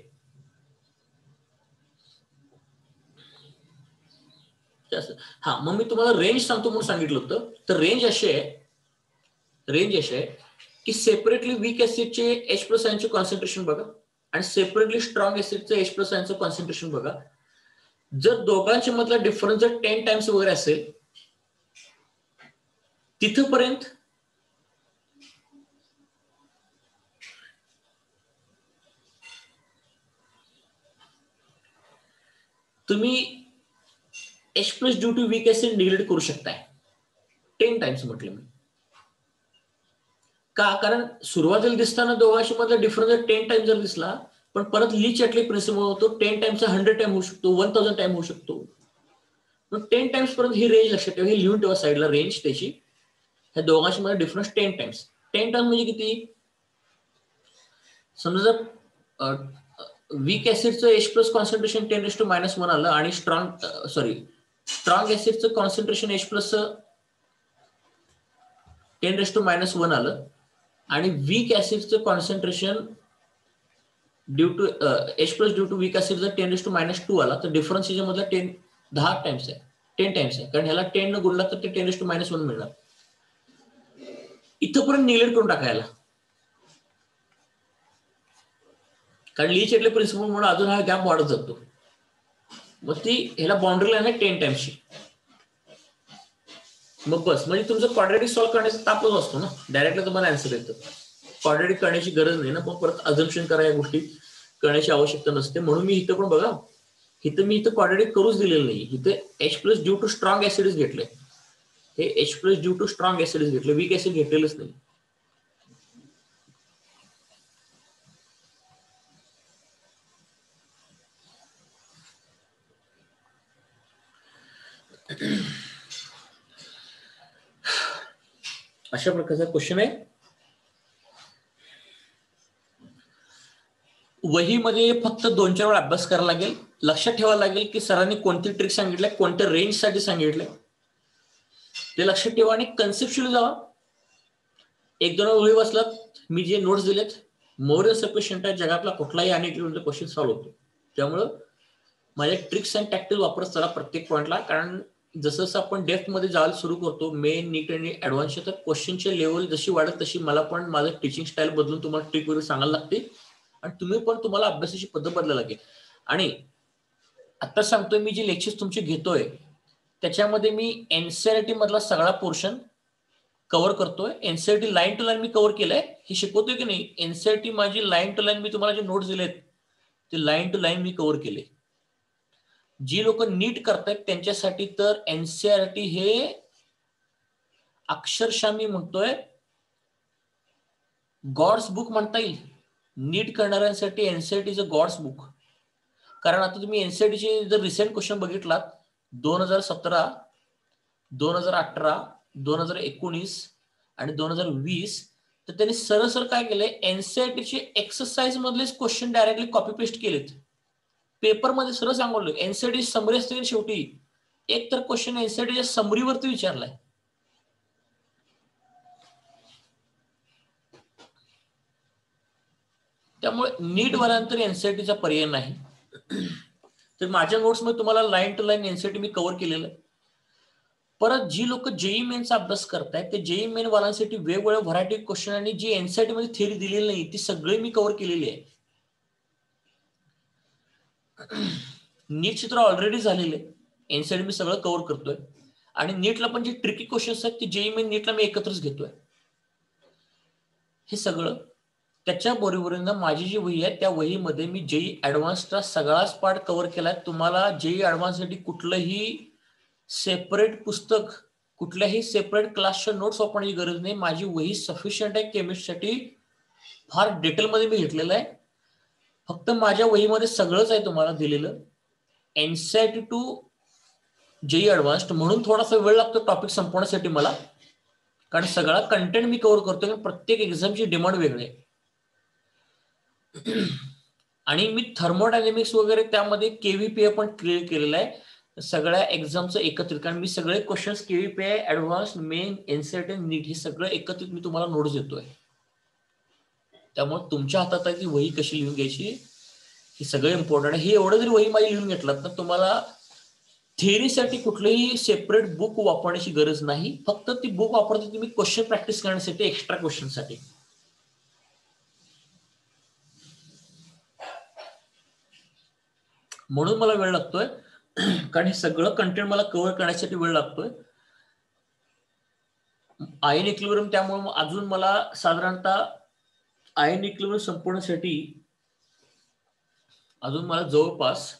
हा, मग मी तुम्हाला रेंज सांगतो म्हणून सांगितलं होतं. तर रेंज अशी आहे की सेपरेटली वीक ऍसिडचे H प्लस आयनचे कॉन्सन्ट्रेशन बघा आणि सेपरेटली स्ट्रॉंग ऍसिडचे H प्लस आयनचं कॉन्सन्ट्रेशन बघा. जर दोघांच्या मधला डिफरन्स जर 10 टाइम्स वगैरे असेल तिथपर्यंत तुम्ही H plus due to weak acid neglect करू शकताय 10 टाइम्स म्हटलं मी. का? कारण सुरुवातीला दिसताना दोघांशी मधला डिफरन्स 10 टाइम्स जर दिसला, पण परत ली चॅटली प्रिन्सिपल होतो 10 टाइम्सचा 100 टाइम होऊ शकतो, 1000 टाइम होऊ शकतो. मग 10 टाइम्स पर्यंत ही रेंज लक्षात ठेवा, ही लिहून ठेवा साईडला रेंज त्याची. ह्या दोघांशी मध्ये डिफरन्स 10 टाइम्स. 10 टाइम्स म्हणजे किती? समजा जर वीक ऍसिडचं H प्लस कॉन्सन्ट्रेशन 10⁻⁻1 आलं आणि स्ट्रॉंग ऍसिडचं कॉन्सन्ट्रेशन H प्लस 10⁻⁻1 आलं आणि वीक ऍसिडचं concentration due to H plus due to weak acid जर 10⁻2 आला तर डिफरन्स याच्यामधला 10 टाइम्स आहे, 10 टाइम्स आहे, कारण ह्याला 10 न गुणला तर ते 10⁻⁻1 मिळणार. इथंपर्यंत निग्लेक्ट करून टाकायला, कारण ली चॅटली प्रिन्सिपल म्हणून अजून हा गॅप वाढत जातो. मग ती ह्याला बाउंड्री लाईन आहे 10 टाइम्सची. मग बस, म्हणजे तुमचं क्वाड्रॅटिक सॉल्व्ह करण्याचा तापच असतो ना, डायरेक्टली तुम्हाला आन्सर येतं. क्वाड्रॅटिक करण्याची गरज नाही ना, पण परत अझम्पशन करा, या गोष्टी करण्याची आवश्यकता नसते. म्हणून मी इथं पण बघा, मी इथं क्वाड्रॅटिक करूच दिलेलं नाही. इथे H plus due to strong ऍसिडच घेतलंय, हे H plus due to strong ऍसिडच घेतलं, वीक ऍसिड घेतलेलंच नाही. अशा प्रकारचा क्वेश्चन आहे. वहीमध्ये फक्त 2-4 वेळा अभ्यास करायला लागेल. लक्षात ठेवायला लागेल की सरांनी कोणती ट्रिक सांगितल्या, कोणत्या रेंज साठी सांगितले ते लक्षात ठेवा आणि कन्सेप्च्युअली जावा. 1-2 वही वाचलात, मी जे नोट्स दिलेत मोर दॅन सफिशियंट आहे. जगातला कुठलाही अनेक क्वेश्चन सॉल्व्ह होतो. त्यामुळं माझ्या ट्रिक्स अँड टॅक्टिक्स वापरत चला प्रत्येक पॉईंटला, कारण जसं जसं आपण डेप्थ मध्ये जायला सुरू करतो मेन, नीट आणि ऍडव्हान्स, तर क्वेश्चनची लेवल जशी वाढत तशी मला पण माझं टीचिंग स्टाईल बदलून तुम्हाला ट्रिक वगैरे सांगायला लागते आणि तुम्ही पण तुम्हाला अभ्यासाची पद्धत बदलायला लागेल. आणि आता सांगतोय, मी जे लेक्चर्स तुमचे घेतोय त्याच्यामध्ये मी एनसीईआरटी मधला सगळा पोर्शन कव्हर करतोय. एनसीईआरटी लाईन टू लाईन मी कव्हर केलंय, हे शिकवतोय की नाही. एनसीईआरटी माझी लाईन टू लाईन, मी तुम्हाला जे नोट्स दिलेत ते लाईन टू लाईन मी कव्हर केले. जी लोक नीट करतायत त्यांच्यासाठी तर एनसीईआरटी हे अक्षरशः मी म्हणतोय गॉड्स बुक म्हणता येईल. नीट करणाऱ्यांसाठी एनसीईआरटीचं गॉड्स बुक. कारण आता तुम्ही एनसीईआरटीचे जर रिसेंट क्वेश्चन बघितलात 2017, 2018, 2019 आणि 2020, तर त्यांनी सरळ काय केलंय, एनसीईआरटीचे एक्सरसाइज मधलेच क्वेश्चन डायरेक्टली कॉपी पेस्ट केलेत पेपर मध्ये. सरळ सांगलो, एनसीईआरटी समरी असते शेवटी, एक तर क्वेश्चन एनसीईआरटीच्या समरीवरती विचारलाय. त्यामुळे नीट वाल्यांतर एनसीईआरटीचा पर्याय नाही. तर माझ्या नोट्समध्ये तुम्हाला लाईन टू लाईन एनसीईआरटी मी कव्हर केलेलं आहे. परत जी लोक जेई मेनचा अभ्यास करतायत ते जेई मेन वाल्यांसाठी वेगवेगळ्या व्हरायटी क्वेश्चन आणि जी एनसीईआरटी मध्ये थेअरी दिलेली नाही ती सगळी मी कव्हर केलेली आहे. नीट चित्र ऑलरेडी झालेले, एनसीईआरटी मी सगळं कव्हर करतोय. आणि नीटला पण जे ट्रिकी क्वेश्चन्स आहेत ते जेई मेन नीटला मी एकत्रच घेतोय. हे सगळं त्याच्या बरोबरीनं माझी जी वही आहे त्या वहीमध्ये मी जेई ऍडव्हान्सचा सगळाच पार्ट कव्हर केलाय. तुम्हाला जेई ऍडव्हान्ससाठी कुठलंही सेपरेट पुस्तक, कुठल्याही सेपरेट क्लासच्या नोट्स वापरण्याची गरज नाही. माझी वही सफिशियंट आहे केमिस्ट्रीसाठी. फार डिटेलमध्ये मी घेतलेलं आहे. फक्त माझ्या वहीमध्ये सगळंच आहे तुम्हाला दिलेलं. एनसीईआरटी टू जेई ऍडव्हान्स्ड म्हणून थोडासा वेळ लागतो टॉपिक संपवण्यासाठी मला, कारण सगळा कंटेंट मी कव्हर करतोय. प्रत्येक एक्झामची डिमांड वेगळी आहे. आणि मी थर्मोडायनेमिक्स वगैरे त्यामध्ये केव्हीपीए पण क्लिअर केलेलं आहे सगळ्या एक्झामचं एकत्रित. कारण मी सगळे क्वेश्चन्स केव्हीपीए, ऍडव्हान्स, मेन, एनसीईआरटी, नीट हे सगळं एकत्रित मी तुम्हाला नोट्स देतोय. त्यामुळे तुमच्या हातात आहे की वही कशी लिहून घ्यायची हे सगळं इम्पॉर्टंट आहे. हे एवढं जरी वही माझी लिहून घेतलात तर तुम्हाला थिअरीसाठी कुठलंही सेपरेट बुक वापरण्याची गरज नाही. फक्त ती बुक वापरते तुम्ही क्वेश्चन प्रॅक्टिस करण्यासाठी, एक्स्ट्रा क्वेश्चनसाठी. म्हणून मला वेळ लागतोय, कारण हे सगळं कंटेंट मला कव्हर करण्यासाठी वेळ लागतोय. आयन इक्विलिब्रियम, त्यामुळे अजून मला साधारणतः आयन इक्विलिब्रियम संपवण्यासाठी अजून मला जवळपास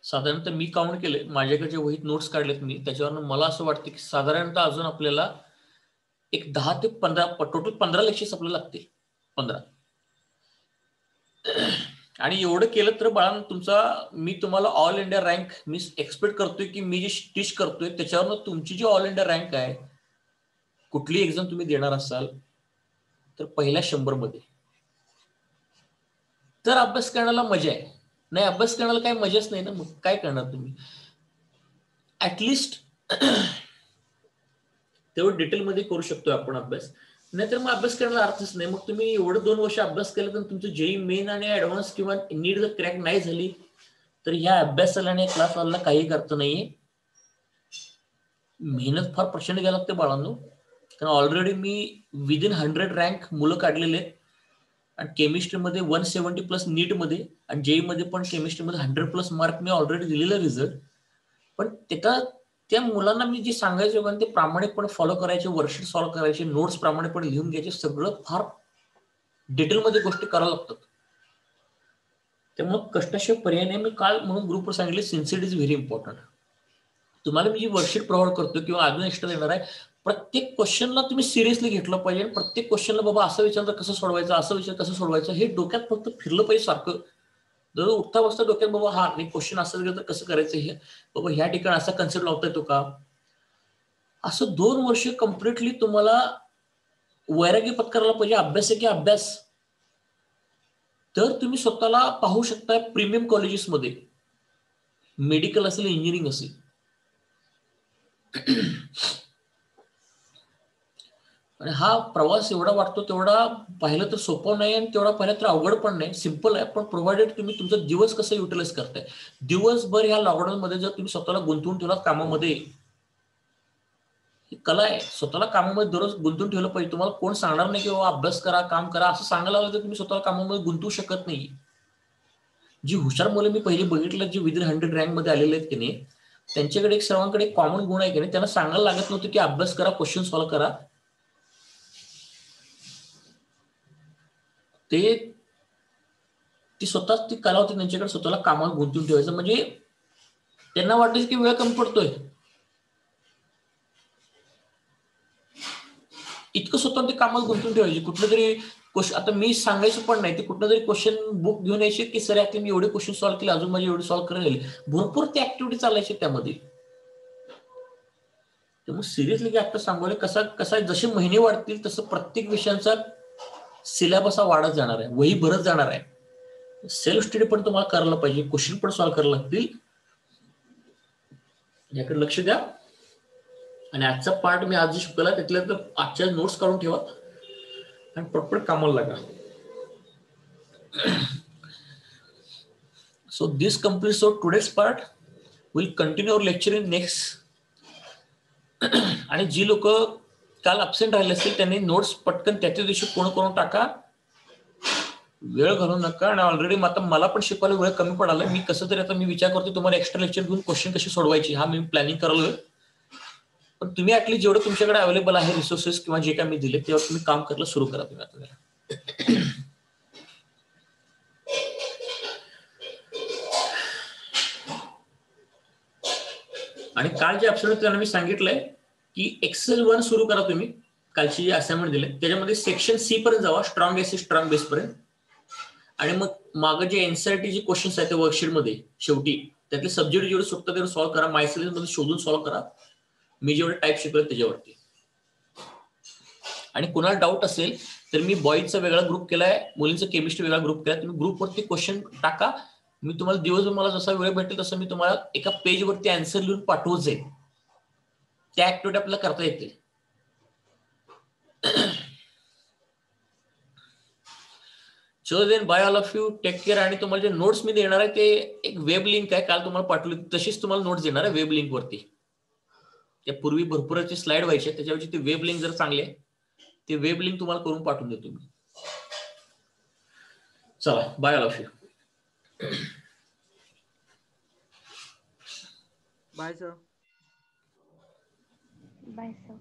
साधारणतः मी काउंट केले, माझ्याकडे वहीत नोट्स काढलेत मी, त्याच्यावर मला असं वाटतं की साधारणतः अजून आपल्याला एक 10 ते 15 टोटल 15 लेक्चर्स आपल्याला लागतील. 15. आणि एवढं केलं तर बाळांनो तुमचा, मी तुम्हाला ऑल इंडिया रँक मी एक्सपेक्ट करतोय की मी जे टीच करतोय त्याच्यावर तुमची जी ऑल इंडिया रँक आहे, कुठली एक्झाम तुम्ही देणार असाल तर पहिल्या 100 मध्ये. तर अभ्यास करण्याला मजा आहे. नाही अभ्यास करण्याला काही मजाच नाही ना, मग काय करणार तुम्ही? ऍटलिस्ट तेवढं डिटेलमध्ये करू शकतोय आपण अभ्यास, नाहीतर मग अभ्यास करायला अर्थच नाही. मग तुम्ही एवढं 2 वर्ष अभ्यास केला तर तुमचं जेई मेन आणि ऍडव्हान्स किंवा नीट जर क्रॅक नाही झाली तर ह्या अभ्यासाला आणि क्लासला काही अर्थ नाहीये. मेहनत फार प्रचंड घ्यायला लागते बाळांनो, कारण ऑलरेडी मी विदिन 100 रँक मुलं काढलेले आहेत. आणि केमिस्ट्रीमध्ये 170+ नीटमध्ये आणि जेई मध्ये पण केमिस्ट्रीमध्ये 100+ मार्क मी ऑलरेडी दिलेला रिझल्ट. पण त्या मुलांना मी जे सांगायचे होतं ते प्रामाणिकपणे फॉलो करायचे, वर्कशीट सॉल्व्ह करायचे, नोट्स प्रामाणिकपणे लिहून घ्यायचे, सगळं फार डिटेलमध्ये गोष्टी कराव्या लागतात. त्यामुळे कष्टाशिवाय पर्याय नाही. मी काल म्हणून ग्रुपवर सांगितले सिन्सिअरिटी इज व्हेरी इम्पॉर्टंट. तुम्हाला मी जी वर्कशीट प्रोव्हाइड करतो किंवा अजून एक्स्ट्रा देणार आहे, प्रत्येक क्वेश्चनला तुम्ही सिरियसली घेतलं पाहिजे. प्रत्येक क्वेश्चनला बाबा असं विचारलं कसं सोडवायचं, असं विचार कसं सोडवायचं, हे डोक्यात फक्त फिरलं पाहिजे सारखं. जर उठता बसता डोक्यात बाबा हा नाही क्वेश्चन असं गेलं तर कसं करायचं, हे बाबा ह्या ठिकाणी असा कन्सेप्ट लावता येतो का, असं 2 वर्ष कम्प्लिटली तुम्हाला वैराग्य पत्करायला पाहिजे. अभ्यास आहे की अभ्यास. तर तुम्ही स्वतःला पाहू शकता प्रीमियम कॉलेजेसमध्ये, मेडिकल असेल, इंजिनिअरिंग असेल. आणि हा प्रवास एवढा वाटतो तेवढा पाहिलं तर सोपं नाही आणि तेवढा पाहिलं तर अवघड पण नाही, सिम्पल आहे. पण प्रोव्हाइडेड तुम्ही तुमचा दिवस कसं युटिलाइज करताय. दिवसभर ह्या लॉकडाऊन मध्ये जर तुम्ही स्वतःला गुंतवून ठेवलात कामामध्ये, ही कला आहे, स्वतःला कामामध्ये दररोज गुंतवून ठेवलं पाहिजे. तुम्हाला कोण सांगणार नाही की बाबा अभ्यास करा, काम करा, असं सांगायला लागलं तर तुम्ही स्वतःला कामामध्ये गुंतवू शकत नाही. जी हुशार मुलं मी पहिली बघितलं, जी विदिन 100 रँक मध्ये आलेले आहेत की नाही, त्यांच्याकडे एक सर्वांकडे कॉमन गुण आहे की नाही, त्यांना सांगायला लागत नव्हतं की अभ्यास करा, क्वेश्चन सॉल्व्ह करा. ती स्वतःच ती कला होती त्यांच्याकडे, स्वतःला कामात गुंतवून ठेवायचं. म्हणजे त्यांना वाटायचं की वेळ कमी पडतोय, इतकं स्वतः ते कामात गुंतवून ठेवायचे. कुठलं तरी क्वेश्चन, आता मी सांगायचं पण नाही, ते कुठलं तरी क्वेश्चन बुक घेऊन यायचे की सर यातले मी एवढे क्वेश्चन सॉल्व्ह केले, अजून माझे एवढे सॉल्व्ह करायला, भरपूर ते ऍक्टिव्हिटी चालायचे त्यामध्ये. त्यामुळे सिरियसली की आता सांगू कसा कसा जसे महिने वाढतील तसं प्रत्येक विषयांचा सिलेबस हा वाढत जाणार आहे, वही भरत जाणार आहे. सेल्फ स्टडी पण तुम्हाला करायला पाहिजे, क्वेश्चन पण सॉल्व्ह करायला लागतील. याकडे लक्ष द्या. आणि आजचा पार्ट मी आज जे शिकवला त्यातल्या तर आजच्या नोट्स काढून ठेवा आणि प्रॉपर कामाला लागा. So this completes our today's part. We'll continue our lecture in next. आणि जी लोक काल अब्सेंट राहिले असतील त्यांनी नोट्स पटकन त्याच्या दिवशी पूर्ण करून टाका. वेळ घालू नका. आणि ऑलरेडी आता मला पण शिकवायला वेळ कमी पडाला. मी कसं तरी आता मी विचार करतो तुम्हाला एक्स्ट्रा लेक्चर घेऊन क्वेश्चन कशी सोडवायची हा मी प्लॅनिंग करालोय. पण तुम्ही ऍटलीस्ट जेवढं तुमच्याकडे अवेलेबल आहे रिसोर्सेस किंवा जे काय मी दिले त्यावर तुम्ही काम करायला सुरू करा तुम्ही आता. आणि काल जे एपिसोड त्यांना मी सांगितलंय की एक्सेल 1 सुरू करा तुम्ही. कालची जी असाइनमेंट दिले त्याच्यामध्ये सेक्शन सी पर्यंत जावा, स्ट्रॉंग एस स्ट्रॉंग बेस पर्यंत. आणि मग मागे जे एनसीईआरटी जे क्वेश्चन्स आहेत त्या वर्कशीट मध्ये शेवटी त्यातले सब्जेक्ट जेवढे सुटतात तेवढे सॉल्व्ह करा. माय सिलेबस मध्ये शोधून सॉल्व्ह करा. मी जेवढे टाईप शिकवले त्याच्यावरती. आणि कुणाला डाऊट असेल तर मी बॉईजचा वेगळा ग्रुप केलाय, मुलींचा केमिस्ट्री वेगळा ग्रुप केलाय. तुम्ही ग्रुपवरती क्वेश्चन टाका. मी तुम्हाला दिवसभर मला जसा वेळ भेटेल तसं मी तुम्हाला एका पेजवरती आन्सर लिहून पाठवत जाईल. त्या ऍक्टिव्हिटी आपल्याला करता येतील. So then bye all of you, take care. आणि तुम्हाला जे नोट्स मी देणार आहे ते एक वेब लिंक आहे, काल तुम्हाला पाठवली तशीच तुम्हाला नोट्स देणार आहे वेब लिंक वरती. त्या पूर्वी भरपूरचे स्लाइड व्हायचे त्याच्यावरची ती वेब लिंक जर चांगली आहे ते वेब लिंक तुम्हाला करून पाठवून देतो मी. चला bye all of you. Bye sir. Bye sir.